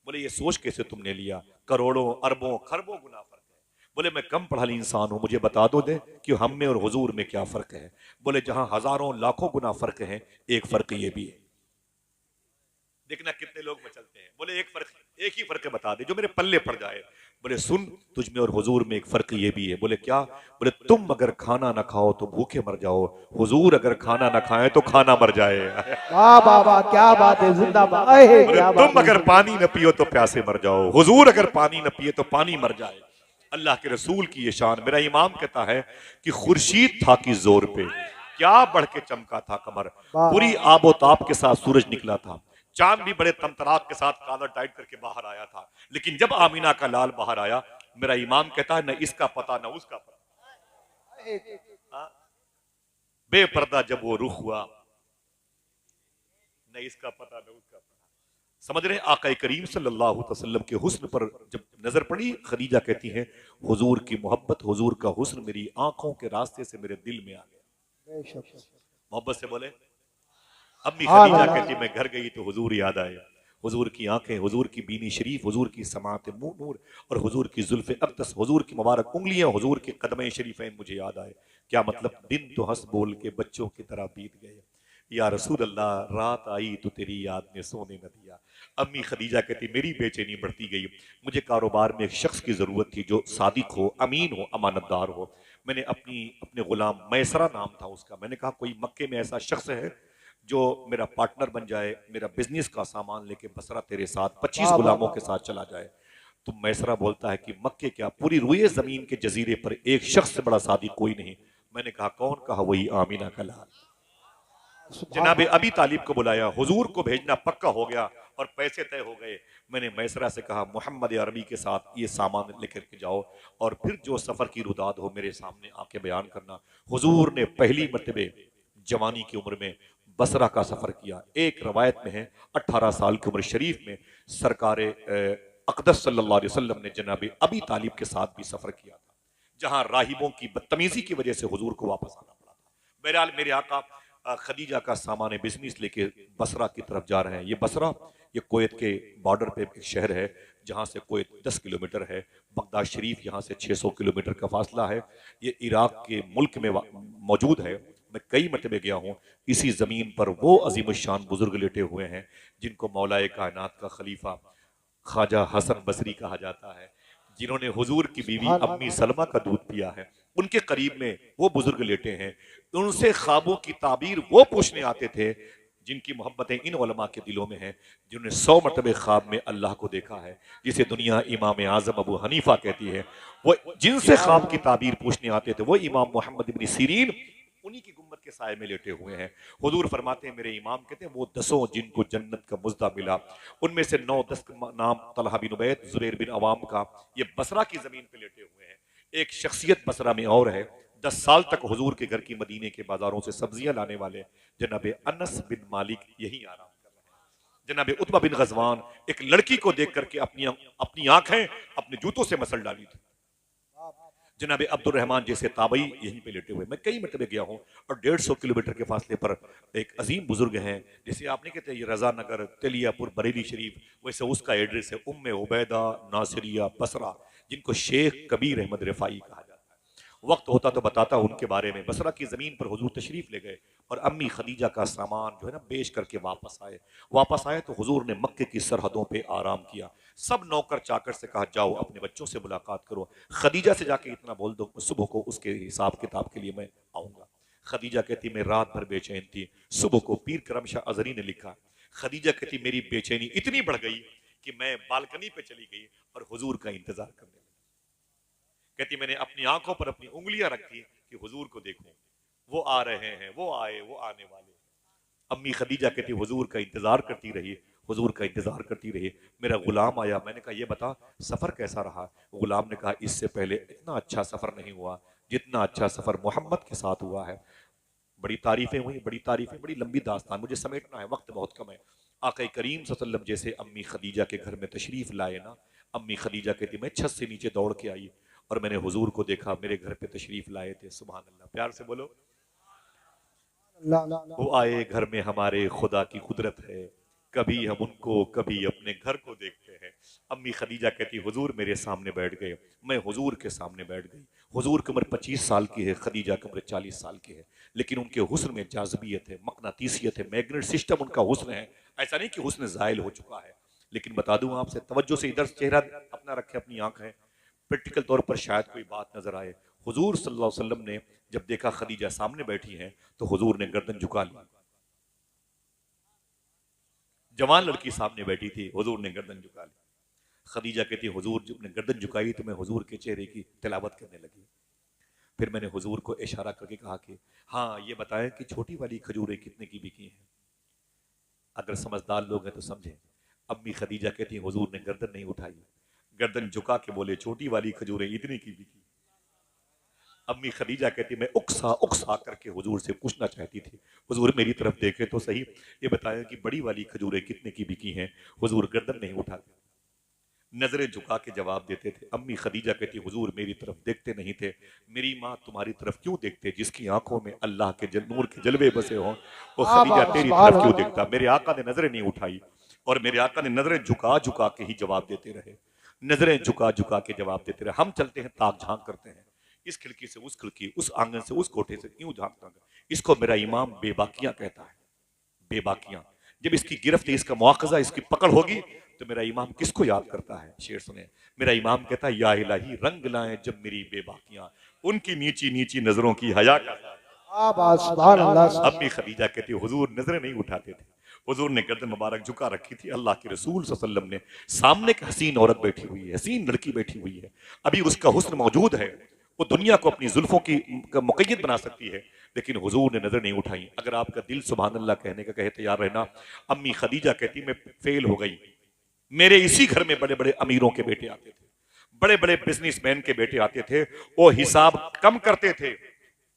बोले ये सोच कैसे तुमने लिया, करोड़ों अरबों खरबों गुना फर्क है। बोले मैं कम पढ़ा इंसान हूं, मुझे बता दो दे कि हम में और हुजूर में क्या फर्क है। बोले जहां हजारों लाखों गुना फर्क है, एक फर्क ये भी है। देखना कितने लोग मचलते हैं। बोले एक फर्क, एक ही फर्क बता दे जो मेरे पल्ले पड़ जाए। बोले सुन तुझ में और हुजूर में एक फर्क ये भी है। बोले क्या? बोले तुम अगर खाना ना खाओ तो भूखे मर जाओ, हुजूर अगर खाना ना खाए तो खाना मर जाए। वाह वाह वाह, क्या बात है, जिंदाबाद। क्या बात तुम अगर पानी न पियो तो प्यासे मर जाओ, हुजूर अगर पानी न पिए तो पानी मर जाए। अल्लाह के रसूल की ये शान। मेरा इमाम कहता है कि खुर्शीद था कि जोर पे क्या बढ़ के चमका था कमर, पूरी आबोताब के साथ सूरज निकला था, चांद भी बड़े तमतराक के साथ कालर टाइट करके बाहर आया था। लेकिन जब आमीना का लाल बाहर आया, मेरा इमाम कहता है न इसका पता न उसका पता, हाँ? बेपर्दा जब वो रुख हुआ, न इसका पता न उसका पता। समझ रहे हैं? आका करीम सल्लल्लाहु अलैहि वसल्लम के हुस्न पर जब नजर पड़ी, खदीजा कहती हैं हुजूर की मोहब्बत, हुजूर का हुस्न मेरी आंखों के रास्ते से मेरे दिल में आ गया। बेशक। मोहब्बत से बोले। अम्मी हाँ खदीजा अल्लाह। कहती मैं घर गई तो हुजूर याद आए, हुजूर की आंखें, हुजूर की बीनी शरीफ, हुजूर की समात मुंह नूर और हुजूर की जुल्फे अक़दस, हुजूर की मुबारक उंगलियां, हुजूर के कदम शरीफैन मुझे याद आए। क्या मतलब, दिन तो हंस बोल के बच्चों की तरह बीत गए। या रसूल अल्लाह, रात आई तो तेरी याद ने सोने न दिया। अम्मी खदीजा कहती मेरी बेचैनी बढ़ती गई। मुझे कारोबार में एक शख्स की जरूरत थी जो सादिक हो, अमीन हो, अमानतदार हो। मैंने अपने गुलाम, मैसरा नाम था उसका, मैंने कहा कोई मक्के में ऐसा शख्स है जो मेरा पार्टनर बन जाए, मेरा बिजनेस का सामान लेके बसरा तेरे साथ 25 वाह वाह गुलामों वाह। के साथ चला जाए। तो मैसरा बोलता है कि मक्के क्या, पूरी रुए जमीन के जजीरे पर एक शख्स से बड़ा सादी कोई नहीं। मैंने कहा कौन? कहा वही आमीना का लाल। सुभान जनाबे अल्लाह। अबी तालिब को बुलाया, हुजूर को भेजना पक्का हो गया और पैसे तय हो गए। मैंने मैसरा से कहा मोहम्मद अरबी के साथ ये सामान लेकर के जाओ और फिर जो सफर की रुदाद हो मेरे सामने आके बयान करना। हुजूर ने पहली मर्तबे जवानी की उम्र में बसरा का सफर किया। एक रवायत में है 18 साल की उम्र शरीफ में सरकार अक़दस सल्लल्लाहु अलैहि वसल्लम ने जनाबे अबी तालिब के साथ भी सफर किया था, जहां राहिबों की बदतमीजी की वजह से हुजूर को वापस आना पड़ा था। बहरहाल मेरे आका खदीजा का सामान बिजनेस लेके बसरा की तरफ जा रहे हैं। ये बसरा, ये कुवैत के बॉर्डर पे एक शहर है जहां से कुवैत 10 किलोमीटर है। बगदाद शरीफ यहाँ से 600 किलोमीटर का फासला है। ये इराक के मुल्क में मौजूद है। मैं कई मरतबे गया हूँ। इसी जमीन पर वो अजीम शान बुजुर्ग लेटे हुए हैं जिनको मौलाए कायनात का खलीफा ख्वाजा हसन बसरी कहा जाता है, जिन्होंने हुजूर की बीवी सुभान अम्मी सलमा का दूध पिया है। उनके करीब में वो बुजुर्ग लेटे हैं। उनसे ख्वाबों की ताबीर वो पूछने आते थे जिनकी मोहब्बतें इन उलमा के दिलों में हैं, जिन्होंने 100 मरतबे ख्वाब में अल्लाह को देखा है, जिसे दुनिया इमाम आजम अबू हनीफा कहती है। वो जिनसे ख्वाब की ताबीर पूछने आते थे वो इमाम मोहम्मद इब्न सीरीन, उन्हीं की गुम्बद के साय में लेटे हुए हैं। हुजूर फरमाते हैं मेरे इमाम कहते हैं वो 10 जिनको जन्नत का मुज्दा मिला, उनमें से 9-10 नाम तलहा बिन उबैद, जुबैर बिन अवाम का, ये बसरा की जमीन पे लेटे हुए हैं। एक शख्सियत बसरा में और है, 10 साल तक हुजूर के घर की मदीने के बाजारों से सब्जियां लाने वाले जनाबे अनस बिन मालिक यही आराम कर रहे हैं। जनाबे उतबा बिन गजवान एक लड़की को देख करके अपनी आंखें अपने जूतों से मसल डाली थी। जनाबे अब्दुल रहमान जैसे ताबई यहीं पे लेटे हुए। मैं कई मरतबे गया हूँ और 150 किलोमीटर के फासले पर एक अजीम बुजुर्ग हैं, जैसे आप नहीं कहते ये रजा नगर तेलियापुर बरेली शरीफ, वैसे उसका एड्रेस है उम्मे उबैदा नासिरिया बसरा, जिनको शेख कबीर अहमद रिफाई कहा जाता है। वक्त होता तो बताता उनके बारे में। बसरा की जमीन पर हुजूर तशरीफ ले गए और अम्मी खदीजा का सामान जो है ना बेच करके वापस आए तो हुजूर ने मक्के की सरहदों पे आराम किया। सब नौकर चाकर से कहा जाओ अपने बच्चों से मुलाकात करो, खदीजा से जाके इतना बोल दो सुबह को उसके हिसाब किताब के लिए मैं आऊंगा। खदीजा कहती मैं रात भर बेचैन थी। सुबह को पीर करम शाह अजरी ने लिखा, खदीजा कहती मेरी बेचैनी इतनी बढ़ गई कि मैं बालकनी पे चली गई और हुजूर का इंतजार करने लगी। कहती मैंने अपनी आंखों पर अपनी उंगलियां रखी कि हुजूर को देखूं, वो आ रहे हैं, वो आए, वो आने वाले। अम्मी खदीजा कहती हुजूर का इंतजार करती रही, हुजूर का इंतजार करती रही। मेरा गुलाम आया, मैंने कहा ये बता सफर कैसा रहा? गुलाम ने कहा इससे पहले इतना अच्छा सफर नहीं हुआ जितना अच्छा सफर मोहम्मद के साथ हुआ है। बड़ी तारीफें हुई, बड़ी तारीफें, बड़ी लंबी दास्तान, मुझे समेटना है, वक्त बहुत कम है। आका करीम सल्लल्लाहु अलैहि वसल्लम जैसे अम्मी खदीजा के घर में तशरीफ लाए ना, अम्मी खदीजा कहती मैं छत से नीचे दौड़ के आई और मैंने हुजूर को देखा, मेरे घर पे तशरीफ लाए थे। सुभान अल्लाह, प्यार से बोलो। अल्लाह। वो आए घर में, हमारे खुदा की कुदरत है, कभी हम उनको कभी अपने घर को देखते हैं। अम्मी खदीजा कहती हुजूर मेरे सामने बैठ गए, मैं हुजूर के सामने बैठ गई। हुजूर की उम्र 25 साल की है, खदीजा की उम्र 40 साल की है, लेकिन उनके हुस्न में जाज़बियत है, मकनातीसियत है, मैग्नेट सिस्टम उनका हुस्न है। ऐसा नहीं कि हुस्न ज़ायल हो चुका है, लेकिन बता दूं आपसे, तवज्जो से इधर चेहरा अपना रखे, अपनी आंख है, प्रैक्टिकल तौर पर शायद कोई बात नजर आए। हुजूर सल्लल्लाहु अलैहि वसल्लम ने जब देखा खदीजा सामने बैठी हैं तो हुजूर ने गर्दन झुका ली। जवान लड़की सामने बैठी थी, हुजूर ने गर्दन झुका ली। खदीजा कहती हुजूर जब ने गर्दन झुकाई तो मैं हुजूर के चेहरे की तिलावत करने लगी। फिर मैंने हुजूर को इशारा करके कहा कि हाँ ये बताएं कि छोटी वाली खजूरें कितने की बिकी हैं? अगर समझदार लोग हैं तो समझें। अम्मी खदीजा कहती हुजूर ने गर्दन नहीं उठाई, गर्दन झुका के बोले छोटी वाली खजूरें इतनी की बिकी। अम्मी खदीजा कहती मैं उकसा उकसा करके हुजूर से पूछना चाहती थी, हुजूर मेरी तरफ देखे तो सही, ये बताया कि बड़ी वाली खजूरें कितने की बिकी हैं। हुजूर गर्दन नहीं उठाते, नजरें झुका के जवाब देते थे। अम्मी खदीजा कहती हुजूर मेरी तरफ देखते नहीं थे। मेरी माँ तुम्हारी तरफ क्यों देखते, जिसकी आंखों में अल्लाह के नूर के जलवे बसे हों, वो खदीजा तेरी तरफ क्यों देखता। मेरे आका ने नजरें नहीं उठाई और मेरे आका ने नजरें झुका झुका के ही जवाब देते रहे, नजरें झुका झुका के जवाब देते रहे। हम चलते हैं ताक झांक करते हैं, इस खिड़की से उस खिड़की, उस आंगन से उस कोठे से, क्यों झांकता। इसको मेरा इमाम बेबाकियां कहता है, बेबाकियां। जब इसकी गिरफ्त, इसका मुआखजा, इसकी पकड़ होगी तो मेरा इमाम किसको याद करता है। शेर सुने, मेरा इमाम कहता है या इलाही रंग लाएं जब मेरी बेबाकियां, उनकी नीची नीची नजरों की हया का। सुभान अल्लाह। अम्मी खदीजा कहती हुजूर नजरें नहीं उठाते थे, हुजूर ने गर्दन मुबारक झुका रखी थी। अल्लाह के रसूल सल्लल्लाहु अलैहि वसल्लम ने सामने एक हसीन औरत बैठी हुई है, हसीन लड़की बैठी हुई है, अभी उसका हुस्न मौजूद है, वो दुनिया को अपनी जुल्फों की मुक़य्यद बना सकती है, लेकिन हुजूर ने नजर नहीं उठाई। अगर आपका दिल सुभान अल्लाह कहने का कहे तैयार रहना। अम्मी खदीजा कहती मैं फेल हो गई, मेरे इसी घर में बड़े बड़े अमीरों के बेटे आते थे, बड़े बड़े बिजनेसमैन के बेटे आते थे, वो हिसाब कम करते थे,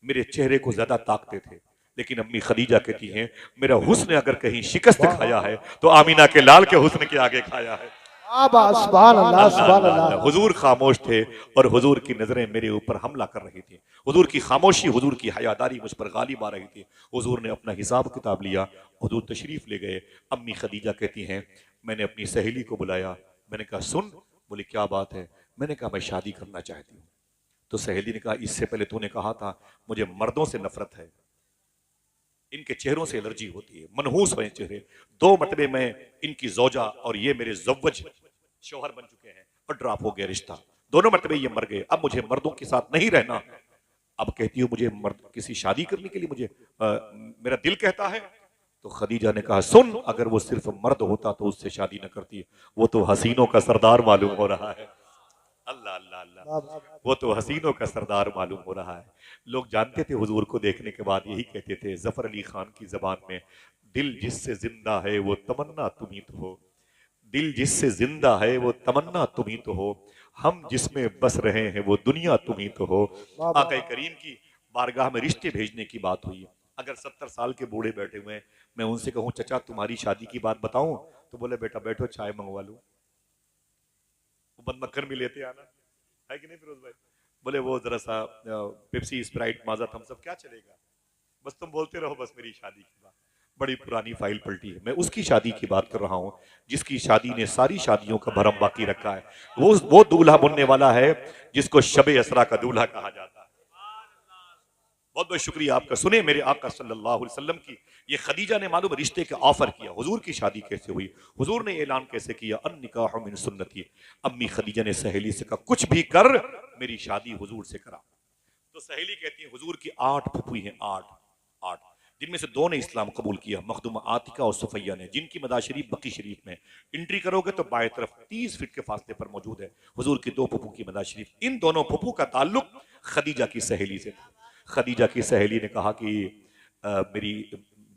मेरे चेहरे को ज्यादा ताकते थे। लेकिन अम्मी खदीजा कहती हैं मेरा हुस्न अगर कहीं शिकस्त खाया है तो आमीना के लाल के हुस्न के आगे खाया है। सुभान अल्लाह, सुभान अल्लाह। हुजूर खामोश थे और हुजूर की नजरें मेरे ऊपर हमला कर रही थी। हुजूर की खामोशी, हुजूर की हयादारी मुझ पर गालिब आ रही थी। हुजूर ने अपना हिसाब किताब लिया, हुजूर तशरीफ ले गए। अम्मी खदीजा कहती हैं मैंने अपनी सहेली को बुलाया, मैंने कहा सुन। बोली क्या बात है। मैंने कहा मैं शादी करना चाहती हूँ। तो सहेली ने कहा इससे पहले तूने कहा था मुझे मर्दों से नफरत है, इनके चेहरों से एलर्जी होती है, मनहूस हुए चेहरे। 2 मरतबे मैं इनकी जोजा और ये मेरे जव्वज शोहर बन चुके हैं और ड्रॉप हो गया रिश्ता, दोनों मरतबे ये मर गए, अब मुझे मर्दों के साथ नहीं रहना। अब कहती हूँ मुझे मर्द किसी शादी करने के लिए मुझे मेरा दिल कहता है। तो खदीजा ने कहा सुन, अगर वो सिर्फ मर्द होता तो उससे शादी न करती, वो तो हसीनों का सरदार मालूम हो रहा है। अल्लाह अल्लाह अल्लाह, वो तो हसीनों का सरदार मालूम हो रहा है। लोग जानते थे हुजूर को देखने के बाद यही कहते थे जफर अली खान की जबान में, दिल जिससे जिंदा है वो तमन्ना तुम ही तो हो, दिल जिससे जिंदा है वो तमन्ना तुम ही तो हो, हम जिसमें बस रहे हैं वो दुनिया तुम ही तो हो। आका करीम की बारगाह में रिश्ते भेजने की बात हुई। अगर 70 साल के बूढ़े बैठे हुए हैं, मैं उनसे कहूं चचा तुम्हारी शादी की बात बताऊं, तो बोले बेटा बैठो चाय मंगवा लूं, बंद मक्खन भी लेते आना, है कि नहीं फिरोज भाई। बोले वो जरा सा पेप्सी स्प्राइट माजा थम्स अप क्या चलेगा, बस तुम बोलते रहो, बस मेरी शादी की बात। बड़ी पुरानी फाइल पलटी है। मैं उसकी शादी की बात कर रहा हूं जिसकी शादी ने सारी शादियों का भरम बाकी रखा है। वो दूल्हा बनने वाला है जिसको शबे असरा का दूल्हा कहा जाता है। बहुत बहुत शुक्रिया आपका। सुने मेरे आका सल्लल्लाहु अलैहि वसल्लम की ये खदीजा ने मालूम रिश्ते के ऑफर किया, हुजूर की शादी कैसे हुई, हुजूर ने ऐलान कैसे किया, अन निकाह मिन सुन्नती। अम्मी खदीजा ने सहेली से कहा कुछ भी कर मेरी शादी हुजूर से करा। तो सहेली कहती है हुजूर की 8 फुफी हैं, 8 जिनमें से 2 ने इस्लाम कबूल किया, मखदूमा आतिका और सुफैया ने, जिनकी मदा शरीफ बकी शरीफ में एंट्री करोगे तो बाएं तरफ 30 फीट के फासले पर मौजूद है हुजूर की 2 फुफू की मदा शरीफ। इन दोनों फुफू का ताल्लुक खदीजा की सहेली से था। खदीजा की सहेली ने कहा कि मेरी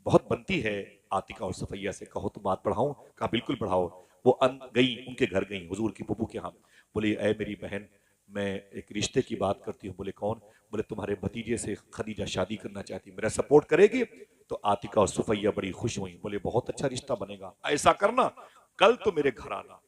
बहुत बनती है आतिका और सफैया से, कहो तो बात बढ़ाऊं। कहा बिल्कुल बढ़ाओ। वो गई, उनके घर गई हुजूर की फुफू के यहाँ। बोली ऐ मेरी बहन मैं एक रिश्ते की बात करती हूँ। बोले कौन। बोले तुम्हारे भतीजे से खदीजा शादी करना चाहती, मेरा सपोर्ट करेगी। तो आतिका और सुफैया बड़ी खुश हुई, बोले बहुत अच्छा रिश्ता बनेगा, ऐसा करना कल तो मेरे घर आना,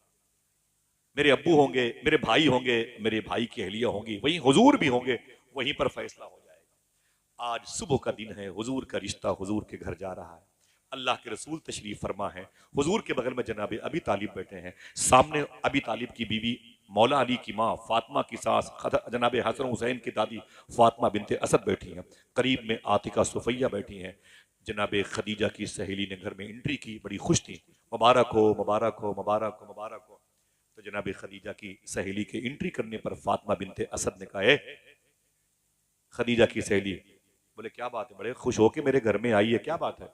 मेरे अब्बू होंगे, मेरे भाई होंगे, मेरे भाई की अहलिया होंगी, वहीं हुजूर भी होंगे, वहीं पर फैसला हो जाएगा। आज सुबह का दिन है, हुजूर का रिश्ता हुजूर के घर जा रहा है। अल्लाह के रसूल तशरीफ फरमा है, हुजूर के बगल में जनाब अबी तालिब बैठे हैं, सामने अबी तालिब की बीवी मौला अली की माँ फातिमा की सास जनाब हसन हुसैन की दादी फातिमा बिनते असद बैठी हैं, करीब में आतिका सुफैया बैठी हैं। जनाब खदीजा की सहेली ने घर में एंट्री की, बड़ी खुश थी, मुबारक हो मुबारक हो मुबारक हो मुबारक हो। तो जनाब खदीजा की सहेली के एंट्री करने पर फातिमा बिनते असद ने कहा खदीजा की सहेली, बोले क्या बात है, बड़े खुश हो के मेरे घर में आई है, क्या बात है,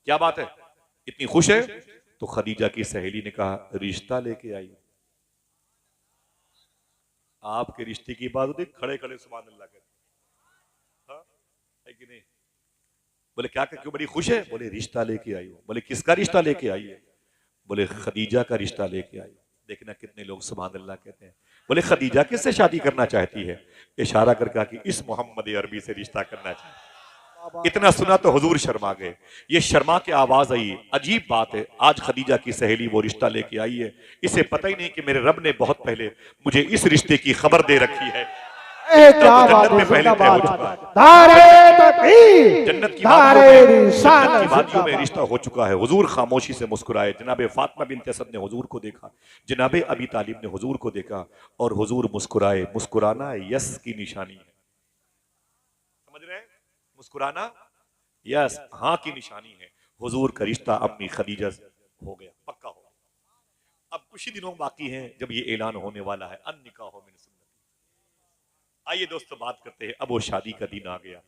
क्या बात है, इतनी खुश है। तो खदीजा की सहेली ने कहा रिश्ता लेके आई। आपके रिश्ते की बात होती खड़े खड़े सुभान अल्लाह कहते, हाँ है कि नहीं। बोले क्या क्यों बड़ी खुश है। बोले रिश्ता लेके आई हो। बोले किसका रिश्ता लेके आई है। बोले खदीजा का रिश्ता लेके आई। देखना कितने लोग सुभान अल्लाह कहते हैं। बोले खदीजा किससे शादी करना चाहती है? इशारा कर कहा कि इस मोहम्मद अरबी से रिश्ता करना चाहती है। इतना सुना तो हुजूर शर्मा गए। ये शर्मा के आवाज आई। अजीब बात है, आज खदीजा की सहेली वो रिश्ता लेके आई है। इसे पता ही नहीं कि मेरे रब ने बहुत पहले मुझे इस रिश्ते की खबर दे रखी है। क्या तो बात जन्नत है, में पहले तय हो चुका है। धारे तकबीर, जन्नत की धारे वादियों रिसालत में रिश्ता हो चुका है। हुजूर खामोशी से मुस्कुराए। जनाबे फातिमा बिन्त असद ने हुजूर को देखा, जनाबे अबी तालिब ने हुजूर को देखा और हुजूर मुस्कुराए। मुस्कुराना यस की निशानी है, समझ रहे हैं? मुस्कुराना यस हाँ की निशानी है। हुजूर का रिश्ता अम्मी खदीजा से हो गया, पक्का हो गया। अब कुछ ही दिनों बाकी हैं जब ये ऐलान होने वाला है, अन निकाह मिन सुन्नती। आइए दोस्तों बात करते हैं। अब वो शादी का दिन आ गया।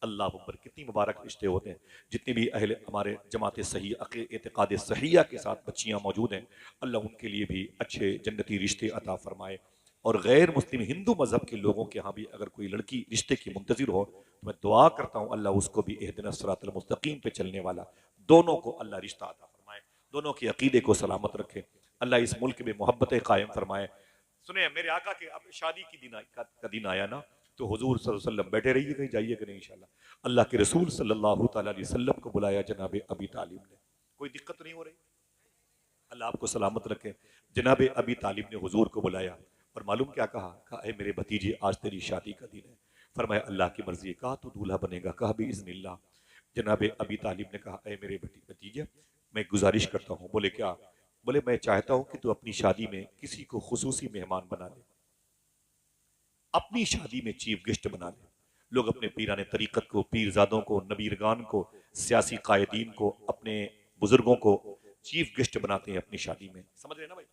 अल्लाह अकबर, कितनी मुबारक रिश्ते होते हैं। जितने भी अहले हमारे जमात सही एतकाद सहिया के साथ बच्चियां मौजूद हैं, अल्लाह उनके लिए भी अच्छे जन्नती रिश्ते अता फरमाए। और गैर मुस्लिम हिंदू मजहब के लोगों के यहाँ भी अगर कोई लड़की रिश्ते की मुंतजिर हो तो मैं दुआ करता हूँ अल्लाह उसको भी इहदिनस सिरातल मुस्तकीम पे चलने वाला दोनों को अल्लाह रिश्ता अता फरमाए, दोनों के अकीदे को सलामत रखे। अल्लाह इस मुल्क में मोहब्बतें कायम फरमाए। सुने मेरे आका के अब शादी की का दिन आया ना, तो हुजूर सल्लल्लाहु अलैहि वसल्लम बैठे रहिए, कहीं जाइएगा नहीं इंशाल्लाह। अल्लाह के रसूल सल्लल्लाहु तआला अलैहि वसल्लम को बुलाया जनाबे अबी तालिब ने। कोई दिक्कत नहीं हो रही? अल्लाह आपको सलामत रखे। जनाबे अबी तालिब ने हुजूर को बुलाया और मालूम क्या कहा? कहा ए मेरे भतीजे, आज तेरी शादी का दिन है। फरमाया अल्लाह की मर्जी। कहा तू दूल्हा बनेगा? कहा भी इज़्निल्लाह। जनाबे अबी तालिब ने कहा ए मेरे भतीजे, मैं गुजारिश करता हूँ। बोले क्या? बोले मैं चाहता हूँ कि तू अपनी शादी में किसी को खुसूसी मेहमान बना ले, अपनी शादी में चीफ गेस्ट बना ले। लोग अपने पीराने तरीकत को, पीरजादों को, नबीरगान को, सियासी कायदीन को, अपने बुजुर्गों को चीफ गेस्ट बनाते हैं अपनी शादी में, समझ रहे ना भाई?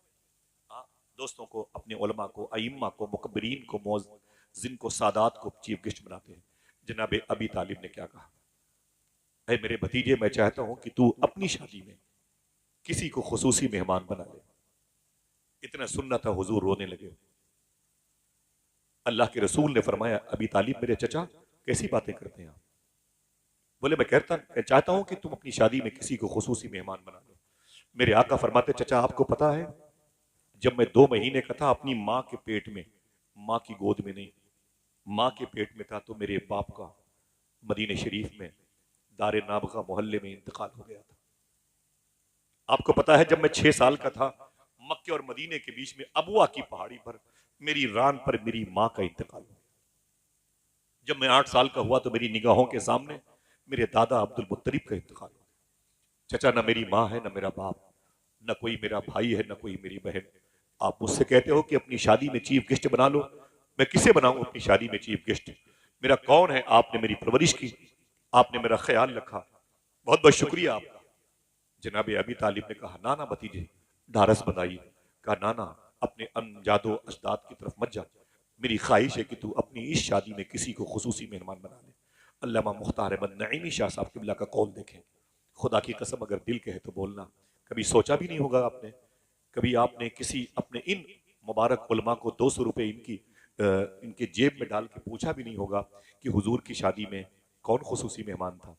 हाँ, दोस्तों को, अपने उलमा को, अइम्मा को, मुकब्बरीन को, मौज़िन को, सादात को चीफ गेस्ट बनाते हैं। जनाबे अबी तालिब ने क्या कहा? ऐ मेरे भतीजे, मैं चाहता हूं कि तू अपनी शादी में किसी को खुसूसी मेहमान बना ले। इतना सुनना था, हुजूर रोने लगे। अल्लाह के रसूल ने फरमाया अबी तालिब मेरे चचा, कैसी बातें करते हैं आप? बोले मैं चाहता हूं कि तुम अपनी शादी में किसी को खुसूसी मेहमान बना लो। मेरे आका फरमाते चचा आपको पता है, जब मैं 2 महीने का था अपनी माँ के पेट में, माँ की गोद में नहीं, माँ के पेट में था, तो मेरे बाप का मदीने शरीफ में दारे नाबगा मोहल्ले में इंतकाल हो गया था। आपको पता है जब मैं 6 साल का था, मक्के और मदीने के बीच में अबुआ की पहाड़ी पर मेरी रान पर मेरी माँ का इंतकाल हो गया। जब मैं 8 साल का हुआ तो मेरी निगाहों के सामने मेरे दादा अब्दुल मुत्तलिब का इंतकाल हो गया। चचा, न मेरी माँ है, न मेरा बाप, न कोई मेरा भाई है, न कोई मेरी बहन। आप मुझसे कहते हो कि अपनी शादी में चीफ गेस्ट बना लो, मैं किसे बनाऊं अपनी शादी में चीफ गेस्ट? मेरा कौन है? आपने मेरी परवरिश की, आपने मेरा ख्याल रखा, बहुत बहुत शुक्रिया आपका। जनाबे अबी तालिब ने कहा ना ना भतीजे, ढारस बंधाई। कहा ना ना, अपने अनजादो अजदाद की तरफ मत जा। मेरी ख्वाहिश है कि तू अपनी इस शादी में किसी को खुसूसी मेहमान बना ले। अल्लामा मुख्तार अहमद नईमी शाह साहब किबला का कौल देखें। खुदा की कसम अगर दिल कहे तो बोलना। कभी सोचा भी नहीं होगा आपने, कभी आपने किसी अपने इन मुबारक उलमा को 200 रुपए इनके जेब में डाल के पूछा भी नहीं होगा कि हुजूर की शादी में कौन खुसूसी मेहमान था।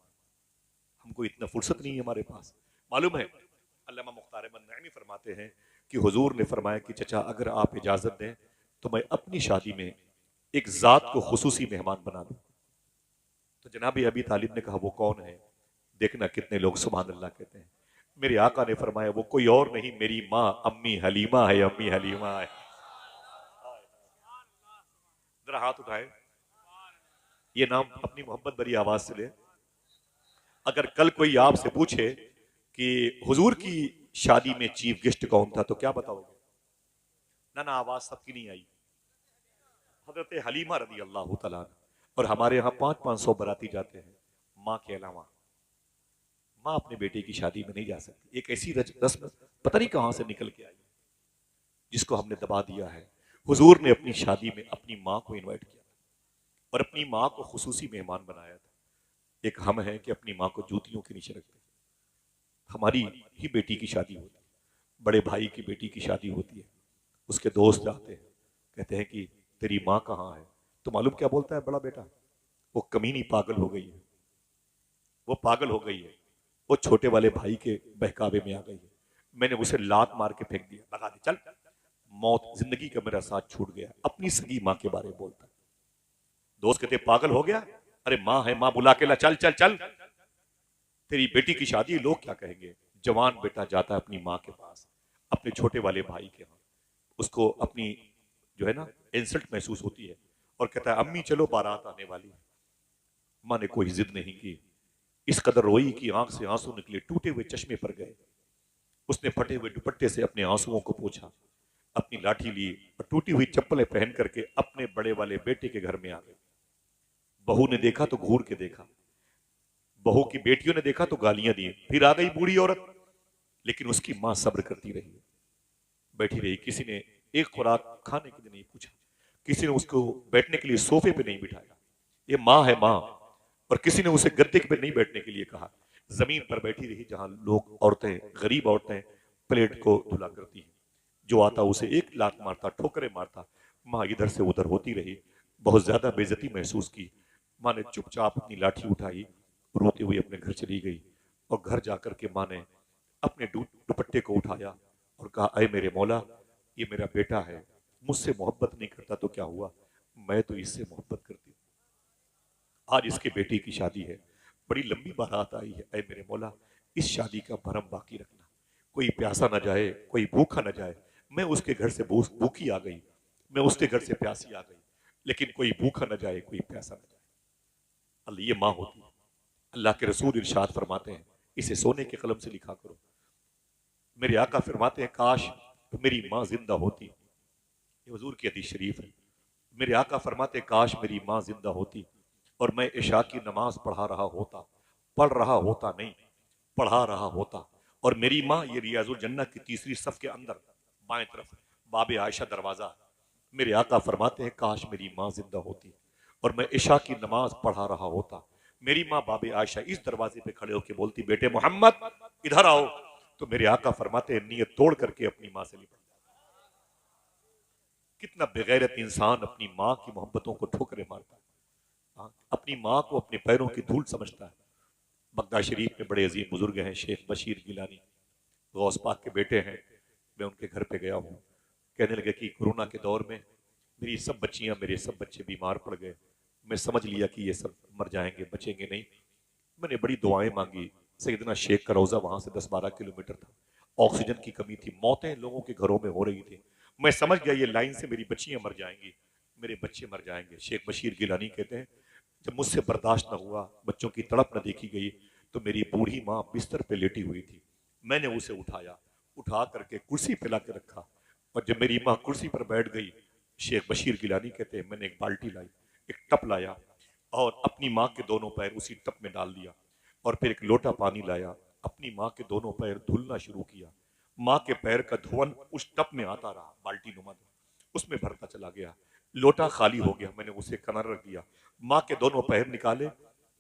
हमको इतना फुर्सत नहीं है हमारे पास। मालूम है अल्लामा मुख्तार अहमद नईमी फरमाते हैं कि हुजूर ने फरमाया कि चचा अगर आप इजाजत दें तो मैं अपनी शादी में एक जात को खुसूसी मेहमान बना दूं। तो जनाब अबी तालिब ने कहा वो कौन है? देखना कितने लोग सुभान अल्लाह कहते हैं। मेरे आका ने फरमाया वो कोई और नहीं, मेरी माँ अम्मी हलीमा है, अम्मी हलीमा है। जरा हाथ उठाए, ये नाम अपनी मोहब्बत भरी आवाज से ले। अगर कल कोई आपसे पूछे कि हुजूर की शादी में चीफ गेस्ट कौन था तो क्या बताओगे? ना ना, आवाज सबकी नहीं आई। हजरत हलीमा रदी अल्लाह तआला। और हमारे यहाँ 500-500 बराती जाते हैं माँ के अलावा। माँ अपने बेटे की शादी में नहीं जा सकती। एक ऐसी रस्म पता नहीं कहां से निकल के आई जिसको हमने दबा दिया है। हुजूर ने अपनी शादी में अपनी माँ को इनवाइट किया और अपनी माँ को खुसूसी मेहमान बनाया था। एक हम हैं कि अपनी माँ को जूतियों के नीचे रखते हैं। हमारी ही बेटी की शादी होती है, बड़े भाई की बेटी की शादी होती है, उसके दोस्त आते हैं, कहते हैं कि तेरी माँ कहाँ है? तो मालूम क्या बोलता है बड़ा बेटा? वो कमीनी पागल हो गई है, वो पागल हो गई है, वो छोटे वाले भाई के बहकावे में आ गई है, मैंने उसे लात मार के फेंक दिया, भगा दे, चल मौत, जिंदगी का मेरा साथ छूट गया। अपनी सगी माँ के बारे में बोलता है। दोस्त कहते पागल हो गया, अरे माँ है, माँ बुला के ला, चल चल चल, तेरी बेटी की शादी, लोग क्या कहेंगे। जवान बेटा जाता है अपनी माँ के पास, अपने छोटे वाले भाई के यहाँ। उसको अपनी जो है ना इंसल्ट महसूस होती है और कहता है अम्मी चलो बारात आने वाली है। माँ ने कोई जिद नहीं की, इस कदर रोई कि आंख से आंसू निकले, टूटे हुए चश्मे पर गए। उसने फटे हुए दुपट्टे से अपने आंसुओं को पोंछा, अपनी लाठी ली और टूटी हुई चप्पलें पहन करके अपने बड़े वाले बेटे के घर में आ गई। बहू ने देखा तो घूर के देखा, बहू की बेटियों ने देखा तो गालियां दी। फिर आ गई बूढ़ी औरत, लेकिन उसकी मां सब्र करती रही, बैठी रही। किसी ने एक खुराक खाने के लिए नहीं पूछा, किसी ने उसको बैठने के लिए सोफे पे नहीं बिठाया, ये माँ है माँ। और किसी ने उसे गद्दे पे नहीं बैठने के लिए कहा, जमीन पर बैठी रही जहां लोग, औरतें, गरीब औरतें प्लेट को धुला करती हैं। जो आता उसे एक लात मारता, ठोकरे मारता। माँ इधर से उधर होती रही, बहुत ज्यादा बेइज्जती महसूस की। माँ ने चुपचाप अपनी लाठी उठाई, रोते हुए अपने घर चली गई। और घर जाकर के माँ ने अपने दुपट्टे को उठाया और कहा, अय मेरे मौला, ये मेरा बेटा है, मुझसे मोहब्बत नहीं करता तो क्या हुआ, मैं तो इससे मोहब्बत करती हूँ। आज इसके बेटी की शादी है, बड़ी लंबी बारात आई है, ऐ मेरे मौला इस शादी का भरम बाकी रखना, कोई प्यासा ना जाए, कोई भूखा ना जाए। मैं उसके घर से भूखी आ गई, मैं उसके घर से प्यासी आ गई, लेकिन कोई भूखा ना जाए, कोई प्यासा ना जाए। अल्लाह, ये माँ होती है। अल्लाह के रसूल इरशाद फरमाते हैं, इसे सोने के कलम से लिखा करो। मेरे आका फरमाते हैं, काश तो मेरी माँ जिंदा होती। ये हुजूर की हदीस शरीफ है। मेरे आका फरमाते, काश मेरी माँ जिंदा होती और मैं इशा की नमाज पढ़ा रहा होता, पढ़ रहा होता नहीं, पढ़ा रहा होता। और मेरी माँ, ये रियाजुल जन्नत की तीसरी सफ के अंदर बाएं तरफ बाबे आयशा दरवाजा। मेरे आका फरमाते हैं, काश मेरी माँ जिंदा होती और मैं इशा की नमाज पढ़ा रहा होता। मेरी माँ बाबे आयशा इस दरवाजे पे खड़े होकर बोलती, बेटे मोहम्मद इधर आओ। तो मेरे आका फरमाते हैं, नीयत तोड़ करके अपनी माँ से लिपट। कितना बेगैरत इंसान अपनी माँ की मोहब्बतों को ठोकरे मारता है, अपनी माँ को अपने पैरों की धूल समझता है। बगदाद शरीफ में बड़े अजीम बुजुर्ग हैं, शेख बशीर गिलानी, गौस पाक के बेटे हैं। मैं उनके घर पे गया हूँ। कहने लगे कि कोरोना के दौर में मेरी सब बच्चियां, मेरे सब बच्चे बीमार पड़ गए। मैं समझ लिया कि ये सब मर जाएंगे, बचेंगे नहीं। मैंने बड़ी दुआएं मांगी। सैयदना शेख का रोजा वहां से 10-12 किलोमीटर था। ऑक्सीजन की कमी थी, मौतें लोगों के घरों में हो रही थी। मैं समझ गया ये लाइन से मेरी बच्चियां मर जाएंगी, मेरे बच्चे मर जाएंगे। शेख बशीर गिलानी कहते हैं, जब मुझसे बर्दाश्त न हुआ, बच्चों की तड़प न देखी गई, तो मेरी बूढ़ी माँ बिस्तर पे लेटी हुई थी। मैंने उसे उठाया, उठा करके कुर्सी पे ला के रखा। और जब मेरी माँ कुर्सी पर बैठ गई, शेख बशीर गिलानी कहते हैं, मैंने एक बाल्टी लाई, एक टप लाया और अपनी माँ के दोनों पैर उसी टप में डाल दिया। और फिर एक लोटा पानी लाया, अपनी माँ के दोनों पैर धुलना शुरू किया। माँ के पैर का धुवन उस टप में आता रहा, बाल्टी नुमा, उसमें भरता चला गया। लोटा खाली हो गया, मैंने उसे किनारे रख दिया। माँ के दोनों पैर निकाले,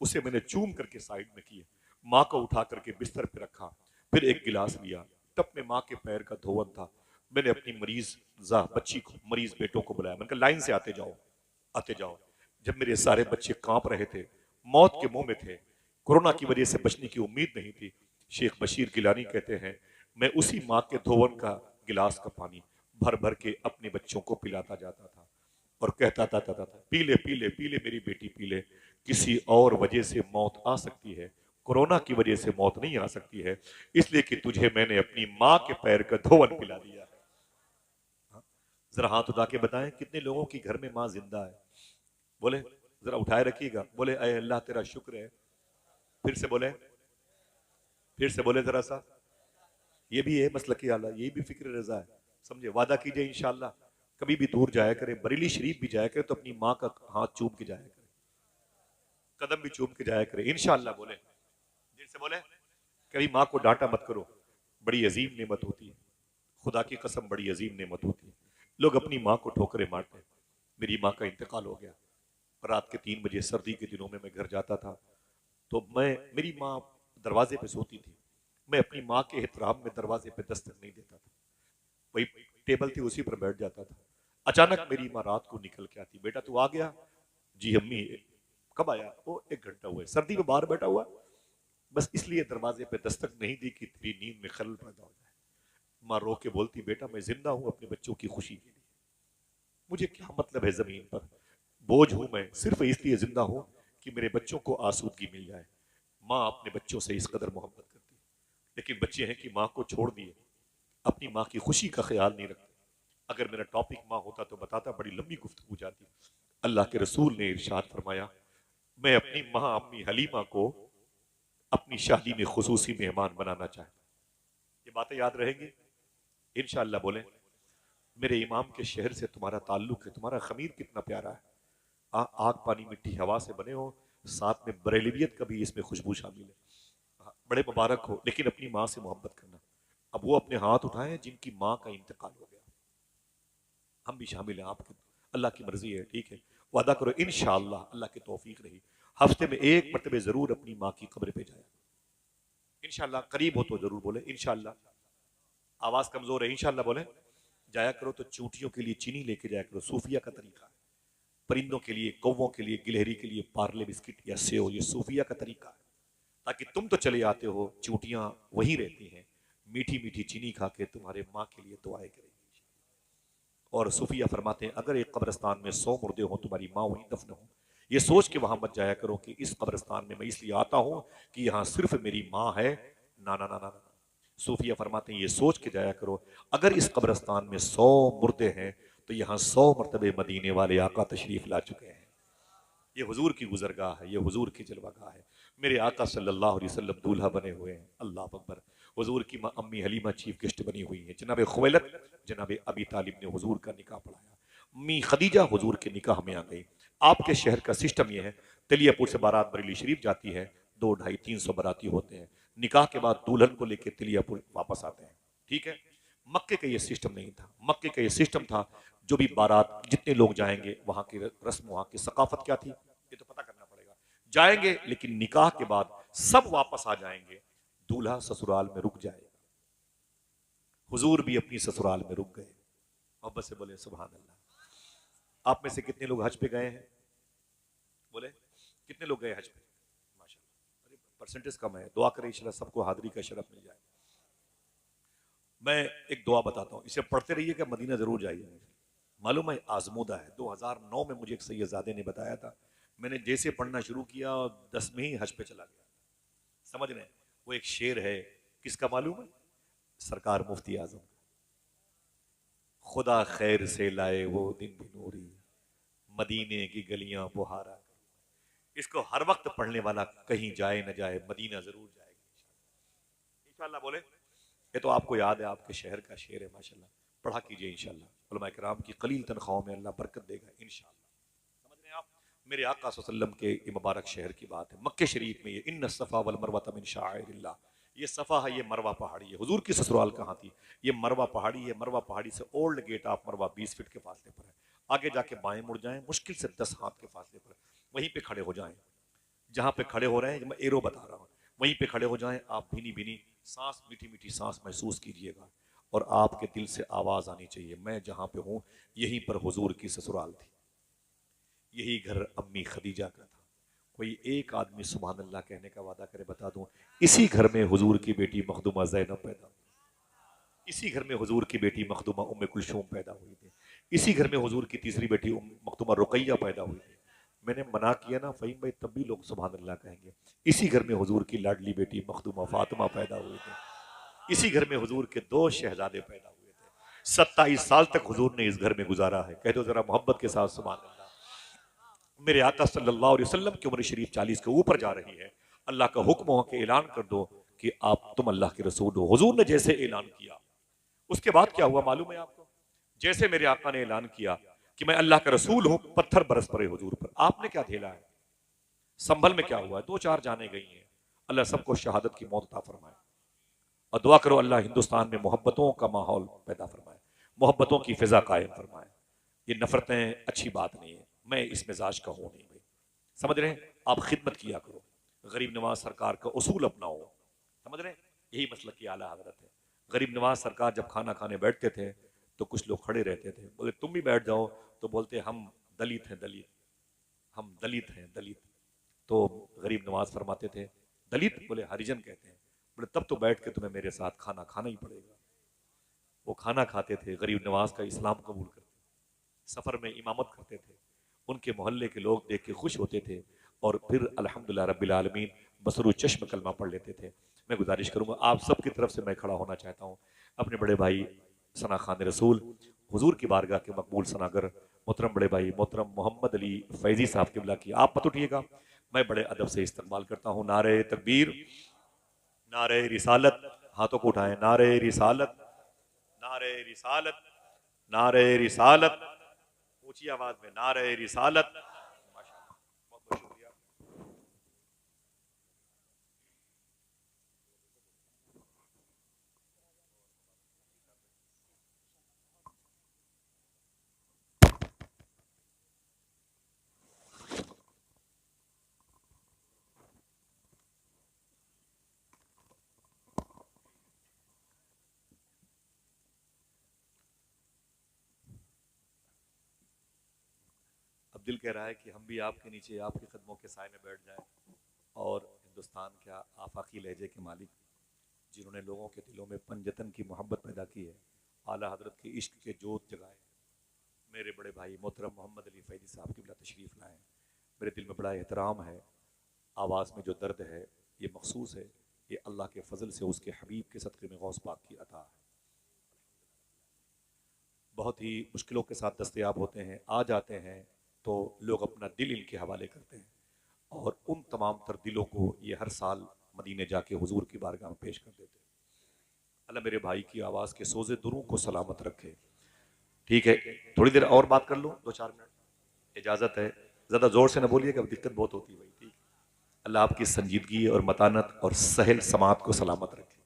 उसे मैंने चूम करके साइड में किए। माँ को उठा करके बिस्तर पे रखा। फिर एक गिलास लिया, टप में माँ के पैर का धोवन था। मैंने अपनी मरीज बच्ची को, मरीज बेटों को बुलाया। मैंने कहा लाइन से आते जाओ, आते जाओ। जब मेरे सारे बच्चे कांप रहे थे, मौत के मुंह में थे, कोरोना की वजह से बचने की उम्मीद नहीं थी, शेख बशीर गिलानी कहते हैं, मैं उसी माँ के धोवन का गिलास का पानी भर भर के अपने बच्चों को पिलाता जाता था और कहता था, पी ले पी ले पी ले मेरी बेटी पी ले। किसी और वजह से मौत आ सकती है, कोरोना की वजह से मौत नहीं आ सकती है, इसलिए कि तुझे मैंने अपनी माँ के पैर का धोवन पिला दिया है। जरा हाथ उठा के बताएं, कितने लोगों की घर में माँ जिंदा है? बोले, जरा उठाए रखिएगा। बोले, अय अल्लाह तेरा शुक्र है। फिर से बोले, फिर से बोले जरा सा। ये भी है मसलक की आला, ये भी फिक्र रजा है। समझे, वादा कीजिए इंशाल्लाह कभी भी दूर जाया करें, बरेली शरीफ भी जाया करें तो अपनी माँ का हाथ चूम के जाया करें, कदम भी चूम के जाया करें इंशाल्लाह। बोले, दिल से बोले, कभी माँ को डांटा मत करो, बड़ी अजीम नेमत होती है, खुदा की कसम बड़ी अजीम नेमत होती है। लोग अपनी माँ को ठोकरे मारते हैं। मेरी माँ का इंतकाल हो गया, रात के 3 बजे सर्दी के दिनों में मैं घर जाता था, तो मेरी माँ दरवाजे पे सोती थी। मैं अपनी माँ के एहतराम में दरवाजे पे दस्तक नहीं देता था, वही टेबल थी उसी पर बैठ जाता था। अचानक मेरी माँ रात को निकल के आती, बेटा तू आ गया? जी अम्मी। कब आया? वो 1 घंटा हुआ है, सर्दी में बाहर बैठा हुआ, बस इसलिए दरवाजे पे दस्तक नहीं दी कि तेरी नींद में खलल पैदा हो जाए। माँ रो के बोलती, बेटा मैं जिंदा हूं अपने बच्चों की खुशी के लिए, मुझे क्या मतलब है जमीन पर, बोझ हूं मैं, सिर्फ इसलिए जिंदा हूं कि मेरे बच्चों को आसूदगी मिल जाए। माँ अपने बच्चों से इस कदर मोहब्बत करती, लेकिन बच्चे हैं कि माँ को छोड़ दिए, अपनी माँ की खुशी का ख्याल नहीं रखते। अगर मेरा टॉपिक माँ होता तो बताता, बड़ी लंबी गुफ्तगू जाती। अल्लाह के रसूल ने इरशाद फरमाया, मैं अपनी माँ अम्मी हलीमा को अपनी शादी में खुसूसी मेहमान बनाना चाहता। ये बातें याद रहेंगी इंशाअल्लाह। बोले, मेरे इमाम के शहर से तुम्हारा ताल्लुक है, तुम्हारा खमीर कितना प्यारा है, आग पानी मिट्टी हवा से बने हो, साथ में बरेलवियत का भी इसमें खुशबू शामिल है, बड़े मुबारक हो, लेकिन अपनी माँ से मोहब्बत करना। अब वो अपने हाथ उठाए जिनकी माँ का इंतकाल हो गया, हम भी शामिल हैं आपके, अल्लाह की मर्जी है, ठीक है, वादा करो इंशाअल्लाह, अल्लाह की तौफीक रही, हफ्ते में एक मरतबे जरूर अपनी माँ की कब्र पे जाए इंशाअल्लाह। करीब हो तो जरूर बोले इंशाअल्लाह, आवाज कमजोर है, इंशाअल्लाह बोले। जाया करो तो चूंटियों के लिए चीनी लेके जाया करो, सूफिया का तरीका है। परिंदों के लिए, कौवों के लिए, गिलहरी के लिए पार्ले बिस्किट या सेव, ये सूफिया का तरीका है। ताकि तुम तो चले आते हो, चूंटियां वहीं रहती हैं, मीठी मीठी चीनी खा के तुम्हारे माँ के लिए दुआएं करेंगी। और सूफिया फरमाते हैं, अगर एक कब्रिस्तान में 100 मुर्दे हों, तुम्हारी माँ वहीं दफन हो, ये सोच के वहां मत जाया करो कि इस कब्रिस्तान में मैं इसलिए आता हूं कि यहां सिर्फ मेरी माँ है। ना ना ना ना ना, सूफिया फरमाते हैं, ये सोच के जाया करो, अगर इस कब्रिस्तान में 100 मुर्दे हैं तो यहाँ 100 मरतबे मदीने वाले आका तशरीफ ला चुके हैं। ये हुजूर की गुजरगाह है, ये हुजूर की जलवागाह है। मेरे आका सल्लल्लाहु अलैहि वसल्लम दूल्हा बने हुए हैं, अल्लाह अकबर। हुजूर की माँ अम्मी हलीमा चीफ गेस्ट बनी हुई है, जनाब खुवैलत जनाब अबी तालिब ने हुजूर का निकाह पढ़ाया, अम्मी खदीजा हुजूर के निकाह में आ गई। आपके शहर का सिस्टम यह है, तिलियापुर से बारात बरेली शरीफ जाती है, 2, 250, 300 बाराती होते हैं, निकाह के बाद दुल्हन को लेकर तिलियापुर वापस आते हैं, ठीक है। मक्के का ये सिस्टम नहीं था, मक्के का ये सिस्टम था, जो भी बारात जितने लोग जाएंगे, वहां की रस्म, वहां की सकाफत क्या थी, ये तो पता करना पड़ेगा। जाएंगे लेकिन निकाह के बाद सब वापस आ जाएंगे, दूल्हा ससुराल में रुक जाएगा। हुजूर भी अपनी ससुराल में रुक गए। मोहब्बत से बोले सुभान अल्लाह। आप में से कितने लोग हज पे गए हैं? बोले कितने लोग गए हज पे? माशाल्लाह, अरे परसेंटेज कम है, दुआ करें इंशाल्लाह सबको हाजिरी का शरफ मिल जाए। मैं एक दुआ बताता हूँ, इसे पढ़ते रहिए कि मदीना जरूर जाइए। मालूम है आजमूदा है, 2009 में मुझे एक सैयदजादे ने बताया था, मैंने जैसे पढ़ना शुरू किया 10 में ही हज पे चला गया। समझ रहे हैं? वो एक शेर है, किसका मालूम है? सरकार मुफ्ती आजम, खुदा खैर से लाए वो दिन नूरी, मदीने की गलियां बुहारा। इसको हर वक्त पढ़ने वाला कहीं जाए न जाए, मदीना जरूर जाएगा इंशाल्लाह। बोले ये तो आपको याद है, आपके शहर का शेर है, माशाल्लाह, पढ़ा कीजिए इंशाल्लाह। उलमा किराम की कलील तनख्वाहों में अल्लाह बरकत देगा इंशाल्लाह। समझ रहे हैं आप? मेरे आका सल्लल्लाहु अलैहि वसल्लम के मुबारक शहर की बात है, मक्के शरीफ में, ये इन्न सफ़ा वल मरवा मिन शाइरिल्लाह, ये सफ़ा है, ये मरवा पहाड़ी है। हुजूर की ससुराल कहाँ थी? ये मरवा पहाड़ी है। मरवा पहाड़ी से ओल्ड गेट ऑफ मरवा 20 फीट के फासले पर है। आगे जाके बाएं मुड़ जाएं, मुश्किल से 10 हाथ के फासले पर, वहीं पे खड़े हो जाएं, जहां पे खड़े हो रहे हैं, मैं एरो बता रहा हूं, वहीं पे खड़े हो जाएं। आप भीनी भीनी सांस, मीठी मीठी सांस महसूस कीजिएगा, और आपके दिल से आवाज आनी चाहिए, मैं जहां पे हूं यहीं पर हुजूर की ससुराल थी, यही घर अम्मी खदीजा का था। कोई एक आदमी सुभान अल्लाह कहने का वादा करे, बता दूं, इसी घर में हुजूर की बेटी मखदूमा ज़ैनब पैदा हुई, इसी घर में हुजूर की बेटी मखदूमा उम्मे कुलसूम पैदा हुई थी, इसी घर में हुजूर की तीसरी बेटी मखदूमा रुकैया पैदा हुई थी। मैंने मना किया ना फ़हीम भाई, तब भी लोग सुभान अल्लाह कहेंगे। इसी घर में हुजूर की लाडली बेटी मखदूमा फातिमा पैदा हुई थी, इसी घर में हुजूर के 2 शहजादे पैदा हुए थे। 27 साल तक हुजूर ने इस घर में गुजारा है। कह दो जरा मोहब्बत के साथ सुभान अल्लाह। मेरे आका सल्लल्लाहु अलैहि वसल्लम की उम्र शरीफ 40 के ऊपर जा रही है। अल्लाह का हुक्म हो के ऐलान कर दो कि आप तुम अल्लाह के रसूल हो। हुजूर ने जैसे ऐलान किया, उसके बाद क्या हुआ मालूम है आपको? जैसे मेरे आका ने ऐलान किया कि मैं अल्लाह का रसूल हूं, पत्थर बरस पड़े हुजूर पर। आपने क्या झेला है? संभल में क्या हुआ? 2-4 जाने गई हैं। अल्लाह सबको शहादत की मौत अता फरमाए। और दुआ करो अल्लाह हिंदुस्तान में मोहब्बतों का माहौल पैदा फरमाए, मोहब्बतों की फिजा कायम फरमाए। ये नफरतें अच्छी बात नहीं है, मैं इस मिजाज का हूं नहीं भाई। समझ रहे हैं? आप खिदमत किया करो, गरीब नवाज सरकार का उसूल अपनाओ। समझ रहे हैं? यही मसलक की आला हजरत है। गरीब नवाज सरकार जब खाना खाने बैठते थे तो कुछ लोग खड़े रहते थे, बोले तुम भी बैठ जाओ, तो बोलते हम दलित हैं, दलित, हम दलित हैं, दलित। तो गरीब नवाज फरमाते थे दलित? बोले हरिजन कहते हैं। बोले तब तो बैठ के तुम्हें मेरे साथ खाना खाना ही पड़ेगा। वो खाना खाते थे, गरीब नवाज का इस्लाम कबूल करते, सफ़र में इमामत करते थे, उनके मोहल्ले के लोग देख के खुश होते थे और फिर अल्हम्दुलिल्लाह रब्बिल आलमीन बसरू चश्म कलमा पढ़ लेते थे। मैं गुजारिश करूंगा आप सबकी तरफ से, मैं खड़ा होना चाहता हूँ अपने बड़े भाई सना खान रसूल हुजूर की बारगाह के मकबूल सनागर मोहतरम बड़े भाई मोहतरम मोहम्मद अली फैजी साहब किबला की आप मत उठिएगा, मैं बड़े अदब से इस्तकबाल करता हूँ। नारे तकबीर, नारे रिसालत, हाथों को उठाएं, नारे रिसालत, नारे रिसालत, नारे रिसालत, ऊंची आवाज में नारे रिसालत। माशाअल्लाह, बहुत बहुत शुक्रिया। अब दिल कह रहा है कि हम भी आपके नीचे आपके कदमों के साए में बैठ जाएं और हिंदुस्तान क्या आफाकी लहजे के मालिक जिन्होंने लोगों के दिलों में पंजतन की मोहब्बत पैदा की है, आला हजरत के इश्क के जोत जगाए, मेरे बड़े भाई मोहतरम मोहम्मद अली फैजी साहब किबला तशरीफ़ लाएं। मेरे दिल में बड़ा एहतराम है, आवाज़ में जो दर्द है ये मखसूस है, ये अल्लाह के फजल से उसके हबीब के सदक़े में गौस पाक की अता है। बहुत ही मुश्किलों के साथ दस्तयाब होते हैं, आ जाते हैं तो लोग अपना दिल इनके हवाले करते हैं और उन तमाम तर दिलों को ये हर साल मदीने जाके हुजूर की बारगाह में पेश कर देते हैं। अल्लाह मेरे भाई की आवाज़ के सोजे दुरों को सलामत रखे। ठीक है, थोड़ी देर और बात कर लो, 2-4 मिनट इजाज़त है, ज़्यादा ज़ोर से ना बोलिएगा, दिक्कत बहुत होती है भाई। ठीक, अल्लाह आपकी संजीदगी और मतानत और सहल समात को सलामत रखे।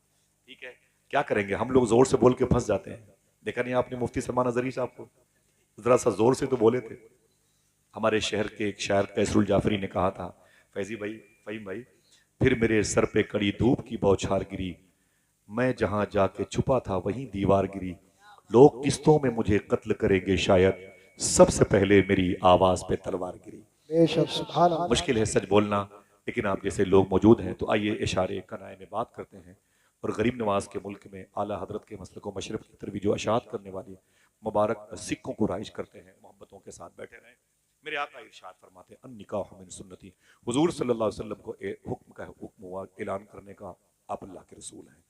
ठीक है, क्या करेंगे हम लोग, ज़ोर से बोल के फंस जाते हैं। देखा नहीं आपने मुफ्ती सलमान अजहरी साहब को, ज़रा सा ज़ोर से तो बोले थे। हमारे शहर के एक शायर कैसरुल जाफरी ने कहा था, फैजी भाई, फ़हीम भाई, फिर मेरे सर पे कड़ी धूप की बौछार गिरी, मैं जहां जाके छुपा था वहीं दीवार गिरी, लोग किस्तों में मुझे कत्ल करेंगे शायद, सबसे पहले मेरी आवाज पे तलवार गिरी। बेशक सुभान अल्लाह। मुश्किल है सच बोलना, लेकिन आप जैसे लोग मौजूद हैं तो आइए इशारे कनाए में बात करते हैं और गरीब नवाज के मुल्क में आला हजरत के मसलक व मशरफ की तरफ जो अशात करने वाली मुबारक सिक्कों को राइज करते हैं, मोहब्बतों के साथ बैठे रहें। मेरे आका इरशाद फरमाते हैं, अन निकाह मिन सुन्नती, हुजूर सल्लल्लाहु अलैहि वसल्लम को हुक्म का हुक्म हुआ ऐलान करने का, आप अल्लाह के रसूल हैं।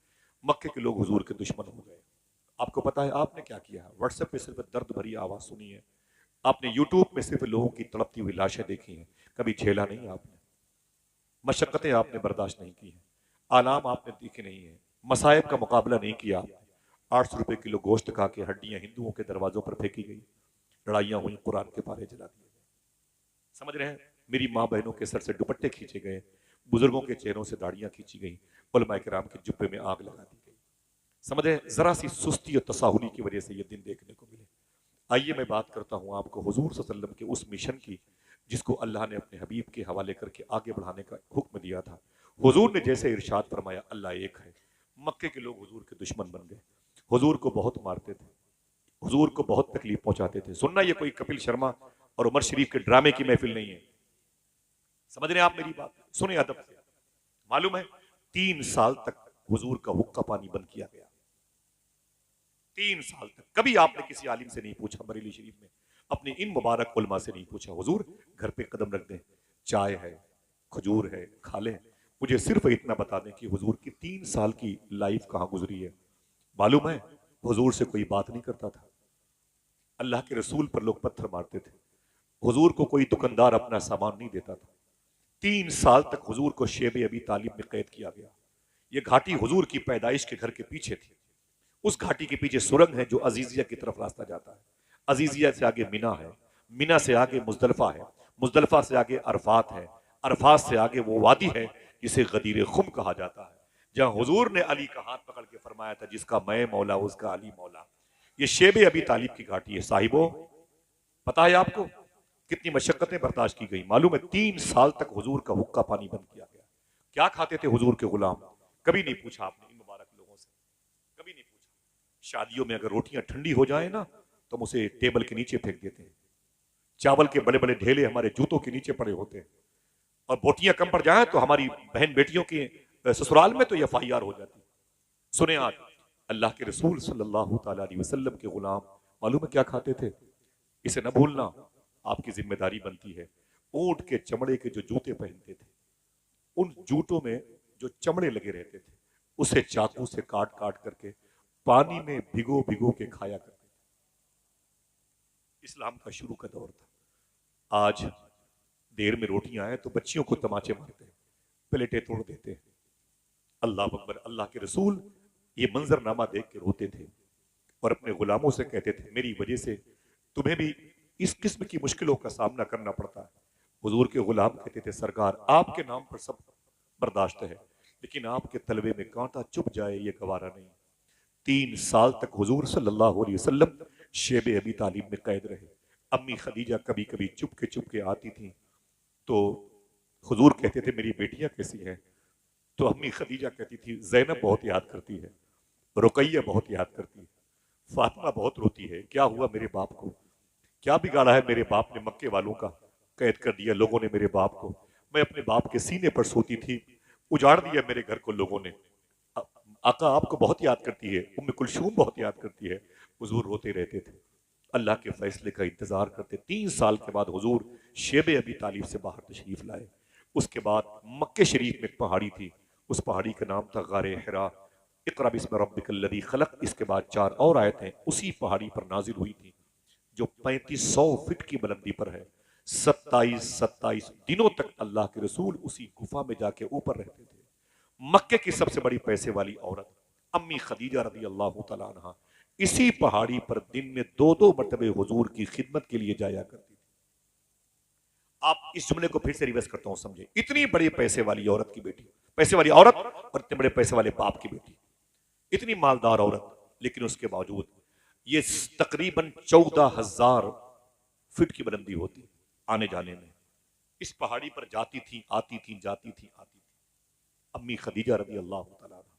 मक्के के लोग हुजूर के दुश्मन हो गए। आपको पता है आपने क्या किया है? व्हाट्सएप पे सिर्फ दर्द भरी आवाज सुनी है, आपने यूट्यूब में सिर्फ लोगों की तड़पती हुई लाशें देखी हैं, कभी झेला नहीं आपने, मशक्कतें आपने बर्दाश्त नहीं की हैं, आलाम आपने देखे नहीं है, मसाइब का मुकाबला नहीं किया आपने। 800 रुपए किलो गोश्त खा के हड्डियां हिंदुओं के दरवाजों पर फेंकी गई, लड़ाइयां हुई, कुरान के पारे जला दिए गए। समझ रहे हैं? मेरी माँ बहनों के सर से दुपट्टे खींचे गए, बुजुर्गों के चेहरों से दाढ़ियां खींची गई, उलमा किराम के जुब्बे में आग लगा दी गई। समझ रहे हैं? जरा सी सुस्ती और तसाहुली की वजह से ये दिन देखने को मिले। आइए मैं बात करता हूं आपको हुजूर सल्लल्लाहु अलैहि वसल्लम के उस मिशन की जिसको अल्लाह ने अपने हबीब के हवाले करके आगे बढ़ाने का हुक्म दिया था। हुजूर ने जैसे इरशाद फरमाया, अल्लाह एक है, मक्के के लोग हुजूर के दुश्मन बन गए, हुजूर को बहुत मारते थे, हुजूर को बहुत तकलीफ पहुंचाते थे। सुनना, ये कोई कपिल शर्मा और उमर शरीफ के ड्रामे की महफिल नहीं है। समझ रहे हैं आप मेरी बात? सुने अदब से। मालूम है 3 साल तक हुजूर का हुक्का पानी बंद किया गया। 3 साल तक कभी आपने किसी आलिम से नहीं पूछा, बरेली शरीफ में अपने इन मुबारक उलमा से नहीं पूछा, हुजूर घर पे कदम रख दें, चाय है, खजूर है, खा लें। मुझे सिर्फ इतना बता दें कि हुजूर की 3 साल की लाइफ कहां गुजरी है। मालूम है हुजूर से कोई बात नहीं करता था, अल्लाह के रसूल पर लोग पत्थर मारते थे, हुजूर को कोई दुकानदार अपना सामान नहीं देता था। 3 साल तक हुजूर को शेब अबी तालिब में कैद किया गया। ये घाटी हुजूर की पैदाइश के घर के पीछे थी। उस घाटी के पीछे सुरंग है जो अजीजिया की तरफ रास्ता जाता है, अजीजिया से आगे मिना है, मिना से आगे मुजदलफा है, मुजदलफा से आगे अरफात है, अरफात से आगे वो वादी है जिसे गदीर खुम कहा जाता है, जहां हुजूर ने अली का हाथ पकड़ के फरमाया था, जिसका मैं मौला उसका अली मौला। ये शेब अबी तालिब की घाटी है। साहिबो, पता है आपको कितनी मशक्कतें बर्दाश्त की गई? मालूम है 3 साल तक हुजूर का हुक्का पानी बंद किया गया। क्या खाते थे हुजूर के गुलाम? कभी नहीं पूछा आपने इन मुबारक लोगों से, कभी नहीं पूछा। शादियों में अगर रोटियां ठंडी हो जाए ना तो हम उसे टेबल के नीचे फेंक देते हैं, चावल के बड़े बड़े ढेले हमारे जूतों के नीचे पड़े होते हैं, और बोटियां कम पड़ जाए तो हमारी बहन बेटियों के ससुराल में तो FIR हो जाती। सुने आज अल्लाह के रसूल सल्लल्लाहु ताला अलैहि वसल्लम के गुलाम मालूम है क्या खाते थे? इसे न भूलना, आपकी जिम्मेदारी बनती है। ऊंट के चमड़े के जो जूते पहनते थे, उन जूतों में जो चमड़े लगे रहते थे, उसे चाकू से काट काट करके पानी में भिगो भिगो के खाया करते थे। इस्लाम का शुरू का दौर था। आज देर में रोटियां आए तो बच्चियों को तमाचे मारते हैं, प्लेटें तोड़ देते हैं। अल्लाह अकबर। अल्लाह के रसूल ये मंजरनामा देख के रोते थे और अपने गुलामों से कहते थे, मेरी वजह से तुम्हें भी इस किस्म की मुश्किलों का सामना करना पड़ता है। हुजूर के गुलाम कहते थे, सरकार आपके नाम पर सब बर्दाश्त है, लेकिन आपके तलवे में कांटा चुभ जाए ये गवारा नहीं। 3 साल तक हुजूर सल्लल्लाहु अलैहि वसल्लम शेब अबी तालिब में कैद रहे। अम्मी खदीजा कभी कभी चुप के आती थी तो हुजूर कहते थे, मेरी बेटियां कैसी हैं? तो अम्मी खदीजा कहती थी, जैनब बहुत याद करती है, रुकैया बहुत याद करती है, फातिमा बहुत रोती है। क्या हुआ मेरे बाप को? क्या बिगाड़ा है मेरे बाप ने? मक्के वालों का कैद कर दिया लोगों ने मेरे बाप को। मैं अपने बाप के सीने पर सोती थी, उजाड़ दिया मेरे घर को लोगों ने। आका आपको बहुत याद करती है, उम्मे कुलसूम बहुत याद करती है। हुजूर रोते रहते थे, अल्लाह के फैसले का इंतजार करते। 3 साल के बाद हुजूर शेब अबी तालिब से बाहर तशरीफ लाए। उसके बाद मक्के शरीफ में एक पहाड़ी थी, उस पहाड़ी का नाम था गारे हिरा। इक़रा बिस्मि रब्बिकल लज़ी खलक़। इसके बाद 4 और आयतें उसी पहाड़ी पर नाजिल हुई थी, जो 3500 फीट की बुलंदी पर है। 27 दिनों तक अल्लाह के रसूल उसी गुफा में जाके ऊपर रहते थे। मक्के की सबसे बड़ी पैसे वाली औरत अम्मी खदीजा रदी अल्लाह तआला अन्हा इसी पहाड़ी पर दिन में 2-2 मरतबे हुजूर की खिदमत के लिए जाया करती थी। आप इस जुमले को फिर से रिवर्स करता हूं, समझे। इतनी बड़ी पैसे वाली औरत की बेटी, पैसे वाली औरत और इतने बड़े पैसे वाले बाप की बेटी, इतनी मालदार औरत, लेकिन उसके बावजूद ये तकरीबन 14,000 फीट की बुलंदी होती आने जाने में। इस पहाड़ी पर जाती थी, आती थी, जाती थी, आती थी। अम्मी खदीजा रदी अल्लाह तआला अन्हा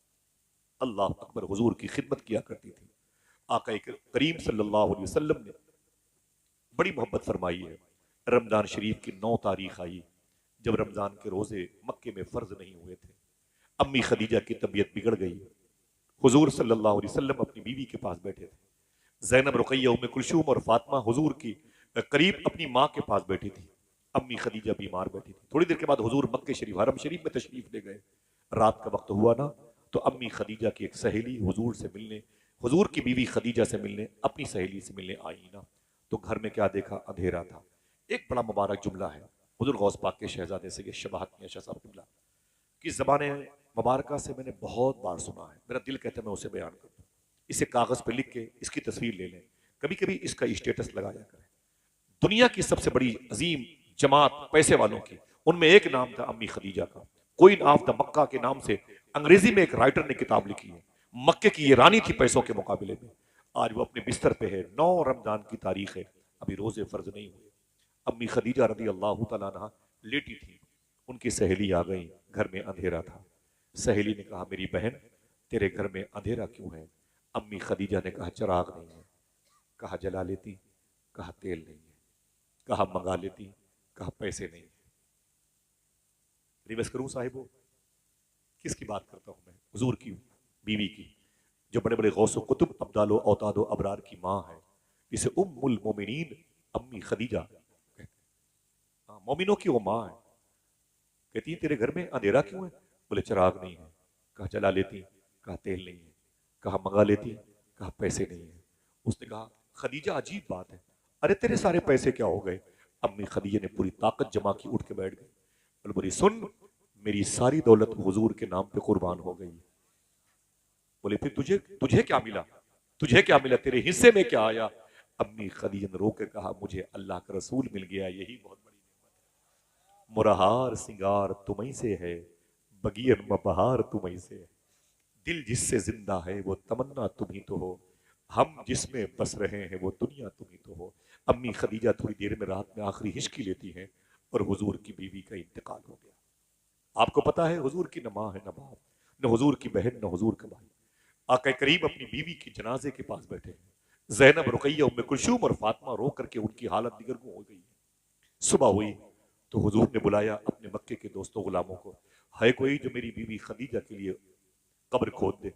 अल्लाह अकबर हुजूर की खिदमत किया करती थी। आका करीम सल्लल्लाहु अलैहि वसल्लम ने बड़ी मोहब्बत फरमाई है। रमजान शरीफ की 9 तारीख आई, जब रमजान के रोजे मक्के में फर्ज नहीं हुए थे। अम्मी खदीजा की तबीयत बिगड़ गई। हुजूर सल्लल्लाहु अलैहि वसल्लम अपनी बीवी के पास बैठे थे। ज़ैनब, रुकैया, उम्मे कुलसूम और फातिमा हुजूर की करीब अपनी माँ के पास बैठी थी। अम्मी खदीजा बीमार बैठी थी। थोड़ी देर के बाद हुजूर मक्के शरीफ, हरम शरीफ में तशरीफ ले गए। रात का वक्त हुआ ना, तो अम्मी खदीजा की एक सहेली हुजूर से मिलने, हुजूर की बीवी खदीजा से मिलने, अपनी सहेली से मिलने आई ना, तो घर में क्या देखा? अंधेरा था। एक बड़ा मुबारक जुमला है हुजूर गौस पाक के शहजादे से, शबाहत मियां शाह साहब किबला की ज़बाने मुबारका से मैंने बहुत बार सुना है। मेरा दिल कहता है मैं उसे बयान कर दूं। इसे कागज पे लिख के इसकी तस्वीर ले लें, कभी कभी इसका स्टेटस लगाया करें। दुनिया की सबसे बड़ी अजीम जमात पैसे वालों की, उनमें एक नाम था अम्मी खदीजा का। क्वीन ऑफ द मक्का के नाम से अंग्रेजी में एक राइटर ने किताब लिखी है। मक्के की ये रानी थी पैसों के मुकाबले में। आज वो अपने बिस्तर पे है। 9 रमजान की तारीख है, अभी रोजे फर्ज नहीं हुए। अम्मी खदीजा रदी अल्लाह तआला अन्हा लेटी थी। उनकी सहेली आ गई। घर में अंधेरा था। सहेली ने कहा, मेरी बहन तेरे घर में अंधेरा क्यों है? अम्मी खदीजा ने कहा, चिराग नहीं है। कहा, जला लेती। कहा, तेल नहीं है। कहा, मंगा लेती। कहा, पैसे नहीं है। रिवर्स करूं साहिबो? किसकी बात करता हूं मैं? हुजूर की बीवी की, जो बड़े बड़े गौसो कुतुब अब्दालो औतादो अबरार की माँ है, जिसे उम्मुल मोमिनीन अम्मी खदीजा कहते हैं। मोमिनों की वो माँ है। कहती है, तेरे घर में अंधेरा क्यों है? बोले, चिराग नहीं है। कहा, जला लेती। कहा, तेल नहीं है। कहा, मंगा लेती। कहा, पैसे नहीं है। उसने कहा, खदीजा अजीब बात है, अरे तेरे सारे पैसे क्या हो गए? अम्मी खदीजा ने पूरी ताकत जमा की, उठ के बैठ गई। बोले, बोली, सुन, मेरी सारी दौलत हुजूर के नाम पे कुर्बान हो गई। बोले, फिर तुझे तुझे क्या मिला? तुझे क्या मिला? तेरे हिस्से में क्या आया? अम्मी खदीजा ने रो के कहा, मुझे अल्लाह का रसूल मिल गया, यही बहुत बड़ी नेमत है। मुरहार सिंगार तुम्हीं से है, बगियन में बहार तुम्हीं से है। दिल जिससे जिंदा है वो तमन्ना तुम ही तो हो, हम जिसमें बस रहे हैं वो दुनिया तुम ही तो हो। अम्मी खदीजा थोड़ी देर में रात में आखिरी हिचकी लेती हैं और हुजूर की बीवी का इंतकाल हो गया। आपको पता है, हुजूर की न माँ है, न बाप, न हुजूर की बहन, न हुजूर का भाई। आका करीम अपनी बीवी की जनाजे के पास बैठे हैं। ज़ैनब, रुकैया, उम्मे कुलसूम और फातिमा रो करके उनकी हालत दिगरगुं हो गई है। सुबह हुई तो हुजूर ने बुलाया अपने मक्के के दोस्तों गुलामों को, है कोई जो मेरी बीवी खदीजा के लिए कब्र खोद दे?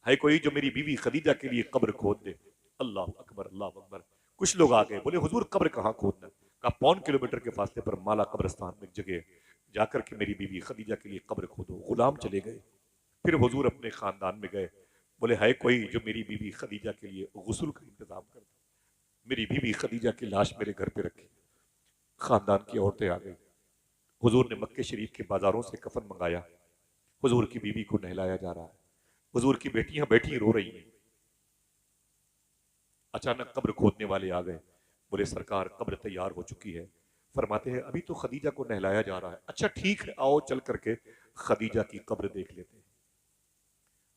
है कोई जो मेरी बीवी खदीजा के लिए कब्र खोद दे। अल्लाह अकबर, अल्लाह अकबर। कुछ लोग आ गए, बोले हुजूर कब्र कहाँ खोदना? कहा 1.25 किलोमीटर के फासले पर माला कब्रिस्तान में एक जगह, जाकर के मेरी बीवी खदीजा के लिए कब्र खोदो। गुलाम चले गए। फिर हुजूर अपने खानदान में गए, बोले है कोई जो मेरी बीवी खदीजा के लिए गुस्ल का इंतजाम कर दे। मेरी बीवी खदीजा की लाश मेरे घर पे रखी। खानदान की औरतें आ गई। हुजूर ने मक्के शरीफ के बाजारों से कफन मंगाया। हुजूर की बीवी को नहलाया जा रहा है। हुजूर की बेटियां बैठी रो रही हैं। अचानक कब्र खोदने वाले आ गए, बोले सरकार कब्र तैयार हो चुकी है। फरमाते हैं अभी तो खदीजा को नहलाया जा रहा है। अच्छा ठीक है, आओ चल करके खदीजा की कब्र देख लेते हैं।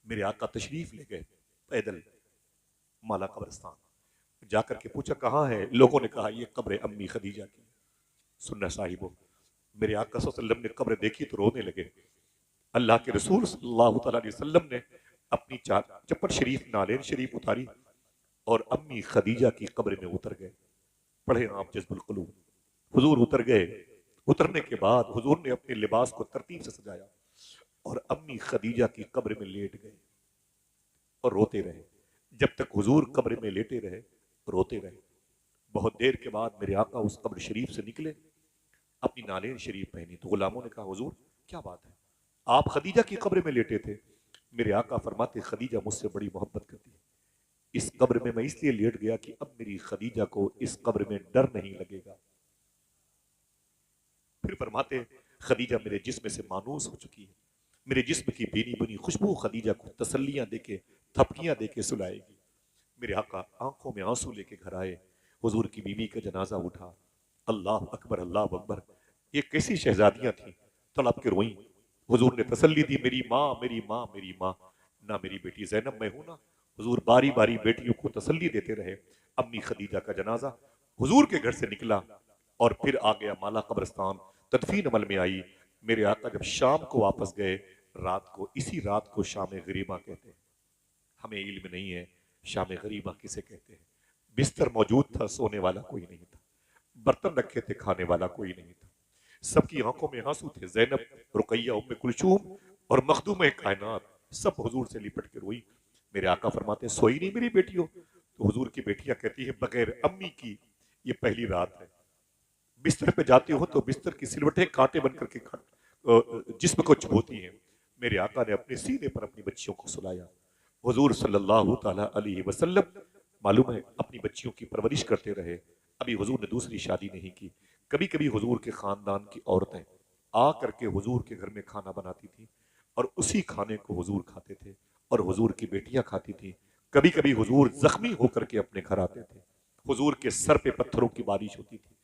मेरे आका तशरीफ ले गए पैदल माला कब्रिस्तान। जाकर के पूछा कहाँ है? लोगों ने कहा ये कब्र अम्मी खदीजा की। सुनना साहिबो, मेरे आका सल्लल्लाहु अलैहि वसल्लम ने कब्र देखी तो रोने लगे। अल्लाह के रसूल सल्लल्लाहु अलैहि वसल्लम ने अपनी चप्पल शरीफ नालेन शरीफ उतारी और अम्मी खदीजा की कब्र में उतर गए। पढ़े आप जज्बुल कुलूब। हुजूर उतर गए। उतरने के बाद हुजूर ने अपने लिबास को तरतीब से सजाया और अम्मी खदीजा की कब्र में लेट गए और रोते रहे। जब तक हुजूर कब्र में लेटे रहे, रोते रहे। बहुत देर के बाद मेरे आका उस कब्र शरीफ से निकले, अपनी नालेन शरीफ पहनी। तो गुलामों ने कहा हुजूर क्या बात है, आप खदीजा की कब्र में लेटे थे? मेरे आका फरमाते खदीजा मुझसे बड़ी मोहब्बत करती है। इस कब्र में मैं इसलिए लेट गया कि अब मेरी खदीजा को इस कब्र में डर नहीं लगेगा। फिर फरमाते खदीजा मेरे जिस्म से मानूस हो चुकी है। मेरे जिस्म की भीनी बुनी खुशबू खदीजा को तसल्लियां देके, थपकियां देके सुलाएगी। मेरे आका आंखों में आंसू लेके घर आए। हुजूर की बीवी का जनाजा उठा। अल्लाह अकबर, अल्लाह अकबर। ये कैसी शहजादियां थी, तड़प के रोई। हुजूर ने तसल्ली दी, मेरी माँ, मेरी माँ, मेरी माँ। ना मेरी बेटी जैनब मैं हूं ना। हुजूर बारी बारी बेटियों को तसल्ली देते रहे। अम्मी खदीजा का जनाजा हुजूर के घर से निकला और फिर आ गया माला कब्रिस्तान। तदफीन अमल में आई। मेरे आका जब शाम को वापस गए, रात को, इसी रात को शाम गरीबा कहते हैं। हमें इल्म नहीं है शाम गरीबा किसे कहते हैं। बिस्तर मौजूद था, सोने वाला कोई नहीं था। बर्तन रखे थे, खाने वाला कोई नहीं था। सबकी आंखों में आंसू थे। जैनब, रुकैया, उम्मे कुलसूम और मखदूम कायनात सब हुजूर से लिपट के रोई। मेरे आका फरमाते सोई नहीं मेरी बेटियों? तो हुजूर की बेटियां कहती है बगैर अम्मी की ये पहली रात है। बिस्तर पे जाती हो तो बिस्तर की सिलवटें कांटे बन करके जिस्म को चुभोती हैं। मेरे आका ने अपने सीने पर अपनी बच्चियों को सुलाया। हुजूर सल्लल्लाहु ताला अलैहि वसल्लम मालूम है अपनी बच्चियों की परवरिश करते रहे। अभी हुजूर ने दूसरी शादी नहीं की। कभी कभी हुजूर के खानदान की औरतें आ करके हुजूर के घर में खाना बनाती थी और उसी खाने को हुजूर खाते थे और हुजूर की बेटियां खाती थी। कभी कभी हुजूर जख्मी होकर के अपने घर आते थे। हुजूर के सर पे पत्थरों की बारिश होती थी।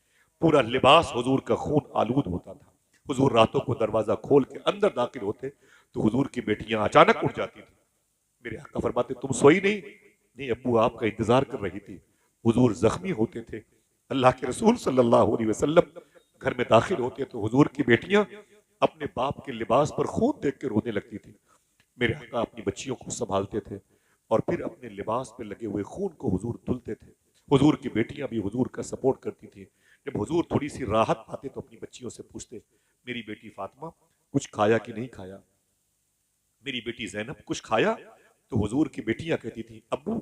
पूरा लिबास हुजूर का खून आलूद होता था। हुजूर रातों को दरवाजा खोल के अंदर दाखिल होते तो हुजूर की बेटियां अचानक उठ जाती थी। मेरे आका फरमाते तुम सोई नहीं? नहीं अब्बू आपका इंतजार कर रही थी। हुजूर जख्मी होते थे। अल्लाह के रसूल सल्लल्लाहु अलैहि वसल्लम घर में दाखिल होते तो हुजूर की बेटियां अपने बाप के लिबास पर खून देख के रोने लगती थी। मेरे आका अपनी बच्चियों को संभालते थे और फिर अपने लिबास पे लगे हुए खून को हुजूर धुलते थे। हुजूर की बेटियां भी हुजूर का सपोर्ट करती थी। जब हुजूर थोड़ी सी राहत पाते तो अपनी बच्चियों से पूछते मेरी बेटी फातिमा कुछ खाया कि नहीं खाया? मेरी बेटी जैनब कुछ खाया? तो हुजूर की बेटियां कहती थी अब्बू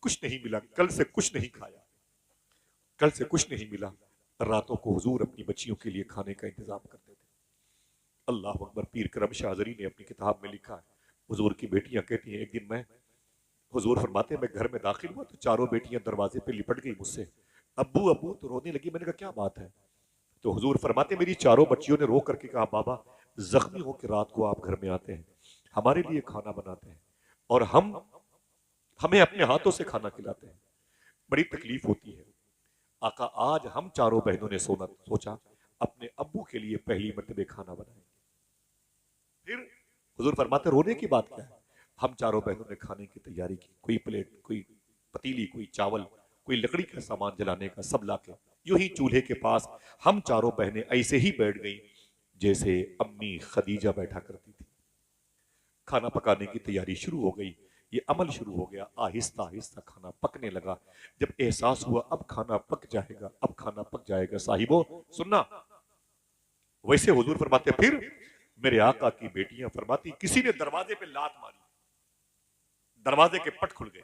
कुछ नहीं मिला, कल से कुछ नहीं खाया, कल से कुछ नहीं मिला। रातों को हुजूर अपनी बच्चियों के लिए खाने का इंतजाम करते थे। अल्लाह अकबर। पीर करम शाहजरी ने अपनी किताब में लिखा है, हुजूर की बेटियां कहती हैं एक दिन मैं, हुजूर फरमाते हैं मैं घर में दाखिल हुआ तो चारों बेटियां दरवाजे पे लिपट गई मुझसे, अब्बू अब्बू तो रोने लगी। मैंने कहा क्या बात है? तो हुजूर फरमाते मेरी चारों बच्चियों ने रो करके कहा बाबा जख्मी हो के रात को आप घर में आते हैं, हमारे लिए खाना बनाते हैं और हमें अपने हाथों से खाना खिलाते हैं, बड़ी तकलीफ होती है। आका आज हम चारों बहनों ने सोचा अपने अब्बू के लिए पहली मर्तबे खाना बनाएंगे। फिर हुजूर फरमाते रोने की बात क्या है? हम चारों बहनों ने खाने की तैयारी की। कोई प्लेट, कोई पतीली, कोई चावल, कोई लकड़ी का सामान जलाने का, सब लाके यूं ही चूल्हे के पास हम चारों बहनें ऐसे ही बैठ गई जैसे अम्मी खदीजा बैठा करती थी। खाना पकाने की तैयारी शुरू हो गई। ये अमल शुरू हो गया। आहिस्ता आहिस्ता खाना पकने लगा। जब एहसास हुआ अब खाना पक जाएगा, अब खाना पक जाएगा, साहिबो सुनना, वैसे हुजूर फरमाते फिर मेरे आका की बेटियां फरमाती किसी ने दरवाजे पे लात मारी। दरवाजे के पट खुल गए।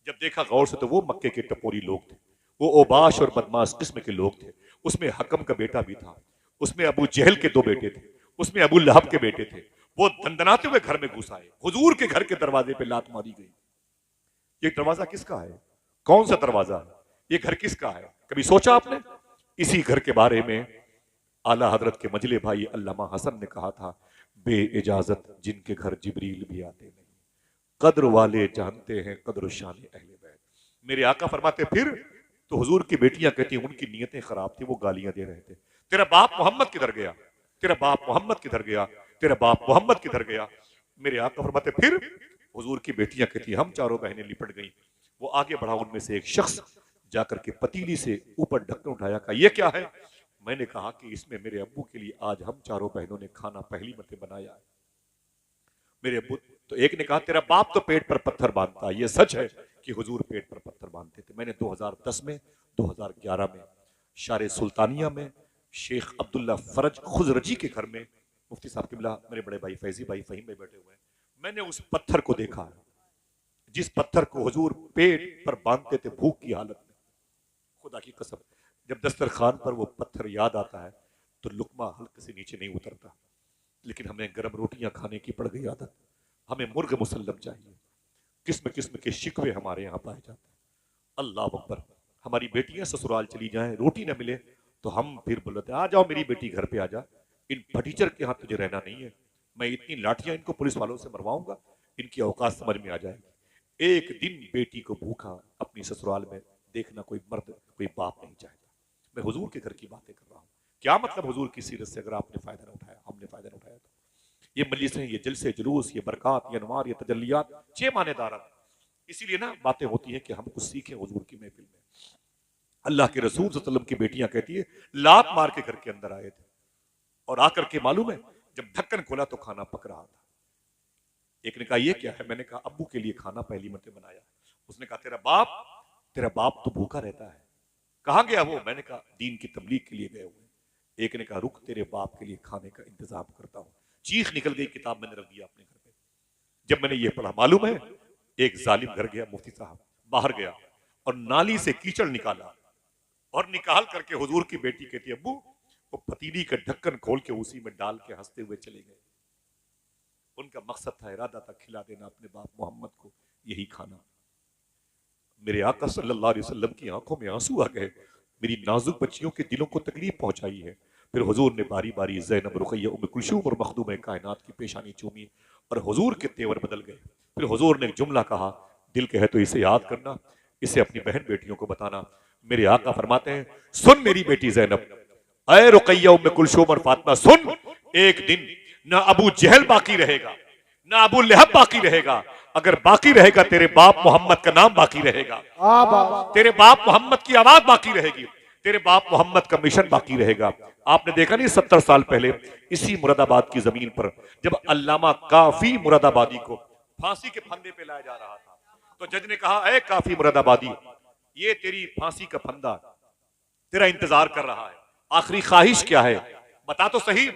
जब देखा गौर से तो वो मक्के के टपोरी लोग थे, वो ओबाश और बदमाश किस्म के लोग थे। उसमें हकम का बेटा भी था, उसमें अबू जहल के 2 बेटे थे, उसमें अबू लहब के बेटे थे। वो दंदनाते हुए घर में घुस आए। हुजूर के घर के दरवाजे पे लात मारी गई। ये दरवाजा किसका है? कौन सा दरवाजा है? ये घर किसका है? कभी सोचा आपने? इसी घर के बारे में आला हजरत के मजले भाई अल्लामा हसन ने कहा था, बे इजाजत जिनके घर जिब्रील भी आते नहीं, कद्र वाले जानते हैं कद्र शान अहले बैत। मेरे आका फरमाते फिर तो हुजूर की बेटियां कहती उनकी नीयतें खराब थी, वो गालियां दे रहे थे, तेरा बाप मोहम्मद किधर गया, तेरा बाप मोहम्मद किधर गया, तेरा बाप मोहम्मद किधर गया। मेरे आका फरमाते फिर हुजूर की बेटियां कहती हम चारों बहनें लिपट गई। वो आगे बढ़ा, उनमें से एक शख्स जाकर के पतीली से ऊपर ढक्कन उठाया, कहा ये क्या है? मैंने कहा कि इसमें मेरे अब्बू के लिए आज हम चारों बहनों ने खाना पहली मरतबा बनाया है। मेरे अब्बू तो एक ने कहा तेरा बाप तो पेट पर पत्थर बांधता है। ये सच है कि हुजूर पेट पर पत्थर बांधते थे। मैंने 2010 में 2011 में शारे सुल्तानिया में शेख अब्दुल्ला फरज खुजरजी के घर में मुफ्ती साहब किबला मेरे बड़े भाई फैजी भाई फहीम में बैठे हुए हैं, मैंने उस पत्थर को देखा है जिस पत्थर को हुजूर पेट पर बांधते थे भूख की हालत में। खुदा की कसम, जब दस्तरखान पर वो पत्थर याद आता है तो लुकमा हल्के से नीचे नहीं उतरता। लेकिन हमें गर्म रोटियां खाने की पड़ गई आदत, हमें मुर्ग मुसल्लम चाहिए, किस्म किस्म के शिकवे हमारे यहाँ पाए जाते हैं। अल्लाह अकबर। हमारी बेटियां ससुराल चली जाएं, रोटी न मिले तो हम फिर बोलते आ जाओ मेरी बेटी घर पे आ जा, इन फटीचर के यहाँ तुझे रहना नहीं है, मैं इतनी लाठियां इनको पुलिस वालों से मरवाऊंगा, इनकी औकात समझ में आ जाएगी। एक दिन बेटी को भूखा अपनी ससुराल में देखना कोई मर्द कोई बाप नहीं चाहता। मैं हुजूर के घर की बातें कर रहा हूँ। क्या मतलब हुजूर की सीरत से अगर आपने फायदा न उठाया, हमने फायदा न उठाया तो ये मजलिसें, ये जलसे जुलूस, ये बरक़ात, ये अनवार, ये तजल्लियात 6 मानेदार। इसीलिए ना बातें होती हैं कि हम कुछ सीखें हुजूर की महफिल में। अल्लाह के रसूल सल्लल्लाहु अलैहि वसल्लम की बेटियां कहती है लात मार के घर के अंदर आए थे और आकर के मालूम है जब ढक्कन खोला तो खाना पक रहा था। एक ने कहा ये क्या है? मैंने कहा अब्बू के लिए खाना पहली मरतबा बनाया। उसने कहा तेरा बाप तो भूखा रहता है। कहाँ गया वो? मैंने कहा दीन की तबलीग के लिए गए हुए। एक ने कहा रुक तेरे बाप के लिए खाने का इंतजाम करता हूँ। चीख निकल गई, किताब मैंने रख दिया अपने घर पे। जब मैंने ये पढ़ा मालूम है एक जालिम घर गया, मुफ्ती साहब बाहर गया और नाली से कीचड़ निकाला और निकाल करके हुजूर की बेटी कहती अब्बू वो पतीली का ढक्कन खोल के उसी में डाल के हंसते हुए चले गए। उनका मकसद था, इरादा था खिला देना अपने बाप मोहम्मद को यही खाना। मेरे आका सल्लल्लाहु अलैहि वसल्लम की आंखों में आंसू आ गए, मेरी नाजुक बच्चियों के दिलों को तकलीफ पहुंचाई है। फिर हुजूर ने बारी बारी ज़ैनब, रुक़ैया, उम्मे कुलसूम और मखदूम कायनात की पेशानी चूमी और हुजूर के तेवर बदल गए। फिर हुजूर ने एक जुमला कहा, दिल कहे तो इसे याद करना, इसे अपनी बहन बेटियों को बताना। मेरे आका फरमाते हैं सुन मेरी बेटी ज़ैनब, ऐ रुक़ैया, उम्मे कुलसूम और फातिमा सुन, एक दिन ना अबू जहल बाकी रहेगा ना अबू लहब बाकी रहेगा। अगर बाकी रहेगा तेरे बाप मोहम्मद का नाम बाकी रहेगा, तेरे बाप मोहम्मद की आवाज बाकी रहेगी, तेरे बाप मोहम्मद का मिशन बाकी रहेगा। आपने देखा नहीं 70 साल पहले इसी मुरादाबाद की जमीन पर जब अल्लामा काफी मुरादाबादी को फांसी के फंदे पे लाया जा रहा था तो जज ने कहा ए काफी मुरादाबादी, ये तेरी फांसी का फंदा तेरा इंतजार कर रहा है, आखिरी ख्वाहिश क्या है बता तो सही।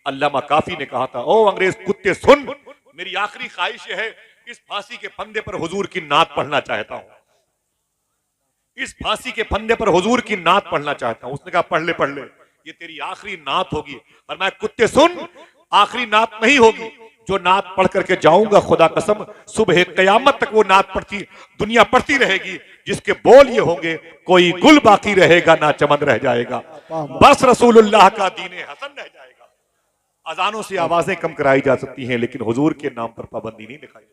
अल्लामा काफी ने कहा था ओ अंग्रेज कुत्ते सुन, मेरी आखिरी ख्वाहिश यह है इस फांसी के फंदे पर हुजूर की नात पढ़ना चाहता हूं, इस फांसी के फंदे पर हुजूर की नात पढ़ना चाहता हूं। उसने कहा पढ़ ले, ये तेरी आखिरी नात होगी। और मैं कुत्ते सुन, आखिरी नात नहीं होगी, जो नात पढ़ करके जाऊंगा खुदा कसम सुबह कयामत तक वो नात पढ़ती दुनिया पढ़ती रहेगी, जिसके बोल ये होंगे कोई गुल बाकी रहेगा ना चमन रह जाएगा, बस रसूलुल्लाह का दीन हसन रह जाएगा। अजानों से आवाजें कम कराई जा सकती हैं लेकिन हुजूर के नाम पर पाबंदी नहीं दिखाई।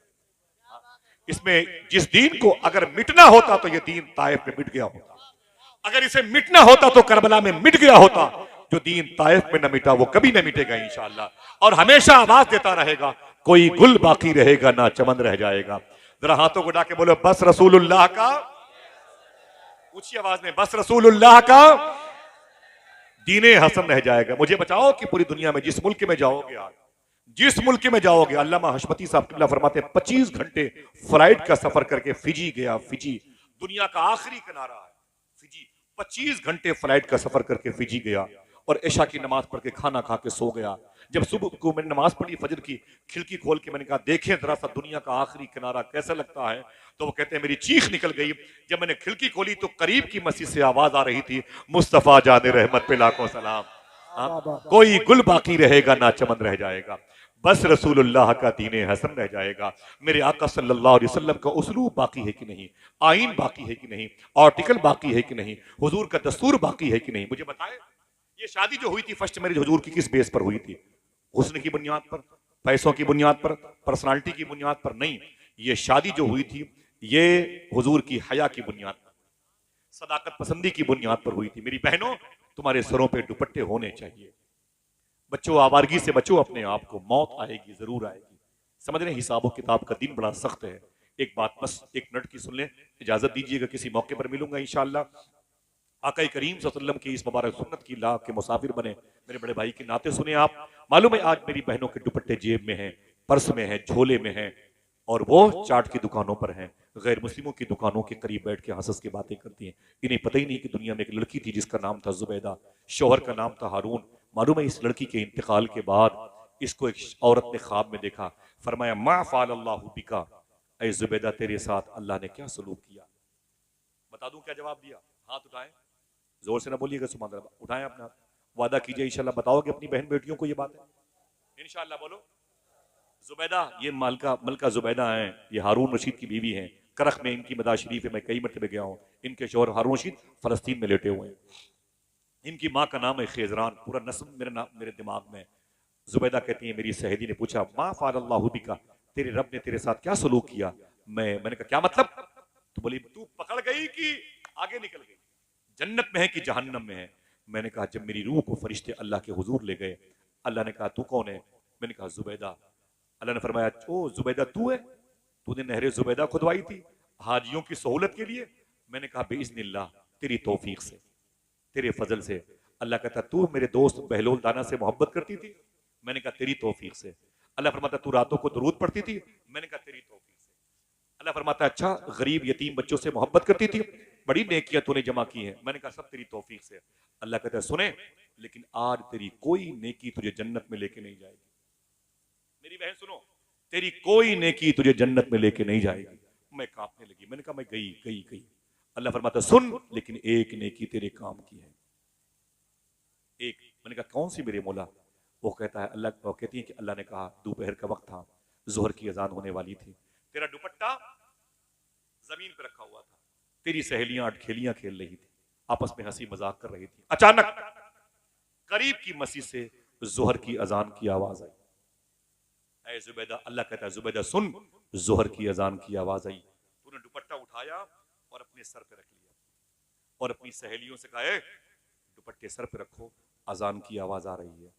इसमें जिस दीन को अगर मिटना होता तो ये दीन ताइफ में मिट गया होता, अगर इसे मिटना होता तो करबला में मिट गया होता। जो दीन ताइफ में न मिटा वो कभी न मिटेगा इंशाअल्लाह और हमेशा आवाज देता रहेगा, कोई गुल बाकी रहेगा ना चमन रह जाएगा। जरा हाथों को उठा के बोलो बस रसूलुल्लाह का, ऊंची आवाज में बस रसूलुल्लाह का दीने हसन रह जाएगा। मुझे बचाओ कि पूरी दुनिया में जिस मुल्क में जाओगे, आज जिस मुल्क में जाओगे, अल्लामा हशमती साहब किबला फरमाते हैं 25 घंटे फ्लाइट का सफर करके फिजी गया। फिजी दुनिया का आखिरी किनारा है, फिजी 25 घंटे फ्लाइट का सफर करके फिजी गया और इशा की नमाज पढ़ के खाना खा के सो गया। जब सुबह को मैंने नमाज पढ़ी फजर की, खिड़की खोल के मैंने कहा देखें जरा सा दुनिया का आखिरी किनारा कैसा लगता है, तो वो कहते हैं मेरी चीख निकल गई। जब मैंने खिड़की खोली तो करीब की मस्जिद से आवाज आ रही थी, मुस्तफा जाने रहमत पे लाखों सलाम। हाँ, कोई गुल बाकी रहेगा ना चमन रह जाएगा, बस रसूलुल्लाह का दीन हसन रह जाएगा। मेरे आका सल्लल्लाहु अलैहि वसल्लम का उसलूब बाकी है कि नहीं, आइन बाकी है कि नहीं, आर्टिकल बाकी है कि नहीं, हुजूर का दस्तूर बाकी है कि नहीं, मुझे बताएं। ये शादी जो हुई थी फर्स्ट मैरिज हुजूर की किस बेस पर हुई थी? हुस्न की बुनियाद पर, पैसों की बुनियाद पर, पर्सनालिटी की बुनियाद पर नहीं। ये शादी जो हुई थी ये हुजूर की हया की बुनियाद पर, सदाकत पसंदी की बुनियाद पर हुई थी। मेरी बहनों, तुम्हारे सरों पे दुपट्टे होने चाहिए। बच्चों, आवारगी से बचो अपने आप को, मौत आएगी, जरूर आएगी। समझ रहे, हिसाबो किताब का दिन बड़ा सख्त है। एक बात बस एक मिनट की सुन लें, इजाजत दीजिएगा, किसी मौके पर मिलूंगा इंशाअल्लाह। आका करीम सल्लल्लाहु अलैहि वसल्लम की इस मुबारक सुन्नत की ला के मुसाफिर बने। मेरे बड़े भाई की नाते सुने आप। मालूम है आज मेरी बहनों के दुपट्टे जेब में हैं, पर्स में हैं, झोले में हैं, और वो चाट की दुकानों पर हैं, गैर मुस्लिमों की दुकानों के करीब बैठ के हंस के बातें करती हैं। इन्हें पता ही नहीं कि दुनिया में एक लड़की थी जिसका नाम था जुबैदा, शोहर का नाम था हारून। मालूम है इस लड़की के इंतकाल के बाद इसको एक औरत ने ख्वाब में देखा, फरमाया मा फ़अल अल्लाहु बिका, ऐ जुबैदा तेरे साथ अल्लाह ने क्या सलूक किया? बता दूं क्या जवाब दिया? हाथ उठाएं, जोर से ना बोलिएगा, सुभान अल्लाह, उठाएं अपना हाथ, वादा कीजिए इंशाल्लाह बताओगे अपनी बहन बेटियों को ये बात है इंशाल्लाह। बोलो जुबैदा, ये मलका जुबैदा हैं, ये हारून रशीद की बीवी हैं। करख में इनकी मदा शरीफ है, मैं कई मरतबे गया हूँ। इनके शौहर हारून रशीद फलस्तीन में लेटे हुए हैं। इनकी माँ का नाम है खेजरान, पूरा नस्ब मेरे दिमाग में। जुबैदा कहती है मेरी सहेली ने पूछा माँ फ़अल अल्लाहु बिका, तेरे रब ने तेरे साथ क्या सलूक किया? मैंने कहा क्या मतलब? तो बोली तू पकड़ गई कि आगे निकल गई, जन्नत में है कि जहन्नम में है? मैंने कहा जब मेरी रूह को फरिश्ते अल्लाह के हुजूर ले गए, अल्लाह ने कहा तू कौन है? मैंने कहा जुबैदा। अल्लाह ने फरमाया ओ जुबैदा तू है, तूने नहरे जुबैदा खुदवाई थी हाजियों की सहूलत के लिए? मैंने कहा बेइज़्निल्लाह, तेरी तौफीक से, तेरे फजल से। अल्लाह कहता तू मेरे दोस्त बहलोल दाना से मोहब्बत करती थी? मैंने कहा तेरी तौफीक से। अल्लाह फरमाता तू रातों को दरूद पढ़ती थी? मैंने कहा तेरी तौफीक से। अल्लाह फरमाता अच्छा गरीब यतीम बच्चों से मोहब्बत करती थी? बड़ी नेकियां तूने जमा की हैं। मैंने कहा सब तेरी तौफीक से। अल्लाह कहता है सुने, लेकिन आज तेरी कोई नेकी तुझे जन्नत में लेके नहीं जाएगी। मेरी बहन सुनो, तेरी कोई नेकी तुझे जन्नत में लेके नहीं जाएगी। मैं कांपने लगी, मैंने कहा मैं गई गई गई। अल्लाह फरमाता सुन, लेकिन एक नेकी तेरे काम की है, एक। मैंने कहा कौन सी मेरे मौला? वो कहता है अल्लाह, वो कहती है कि अल्लाह ने कहा दोपहर का वक्त था, जोहर की अजान होने वाली थी, तेरा दुपट्टा जमीन पे रखा हुआ था, तेरी सहेलियां अटखेलियां खेल रही थी, आपस में हंसी मजाक कर रही थी। अचानक करीब की मस्जिद से जोहर की अजान की आवाज आई। ऐ जुबैदा, अल्लाह कहता है जुबैदा सुन, जोहर की अजान की आवाज आई, तूने दुपट्टा उठाया और अपने सर पे रख लिया और अपनी सहेलियों से कहा दुपट्टे सर पे रखो, अजान की आवाज आ रही है।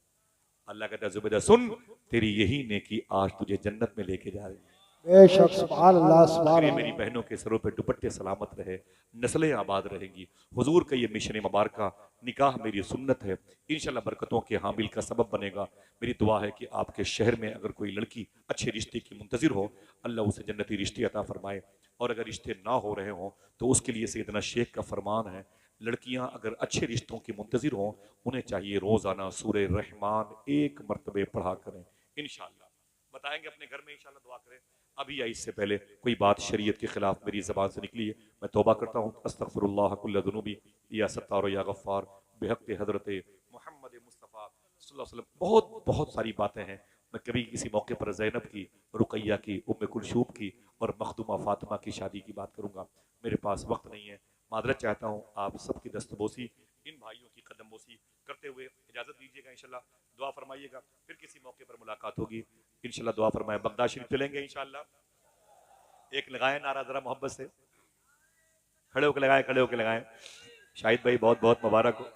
अल्लाह कहता है जुबैदा सुन, तेरी यही नेकी आज तुझे जन्नत में लेके जा रही है। बेशक सुभान अल्लाह सुभान मेरी बहनों के सरों पे दुपट्टे सलामत रहे, नस्लें आबाद रहेंगी। हुजूर का ये मिशन मुबारक, निकाह मेरी सुन्नत है, इंशाल्लाह बरकतों के हामिल का सबब बनेगा। मेरी दुआ है कि आपके शहर में अगर कोई लड़की अच्छे रिश्ते की मुंतजिर हो, अल्लाह उसे जन्नती रिश्ते अता फरमाए, और अगर रिश्ते ना हो रहे हों तो उसके लिए सैयदना शेख का फरमान है, लड़कियां अगर अच्छे रिश्तों की मुंतजिर हों उन्हें चाहिए रोजाना सूरे रहमान एक मरतबे पढ़ा करें। इंशाल्लाह बताएंगे अपने घर में, इंशाल्लाह दुआ करें। अभी या इससे पहले कोई बात शरीयत के खिलाफ मेरी जबान से निकली है, मैं तौबा करता हूँ। अस्तगफिरुल्लाह कुल्ल दुनूबी या सत्तार या गफ्फार बेहक़ हज़रत मोहम्मद मुस्तफ़ा सल्लल्लाहु अलैहि वसल्लम। बहुत बहुत सारी बातें हैं, मैं कभी किसी मौके पर ज़ैनब की, रुकैया की, उम्मे कुलसूम की और मखदूमा फातिमा की शादी की बात करूँगा। मेरे पास वक्त नहीं है, मादरत चाहता हूँ। आप सबकी दस्तबोसी, इन भाइयों की कदमबोसी करते हुए इजाज़त दीजिएगा, इंशाल्लाह दुआ फरमाइएगा। फिर किसी मौके पर मुलाकात होगी इंशाल्लाह। दुआ फरमाए, बगदाद शरीफ चलेंगे इंशाल्लाह। एक लगाए नारा जरा मोहब्बत से, खड़े होकर लगाए, खड़े होकर लगाए। शाहिद भाई बहुत बहुत मुबारक हो।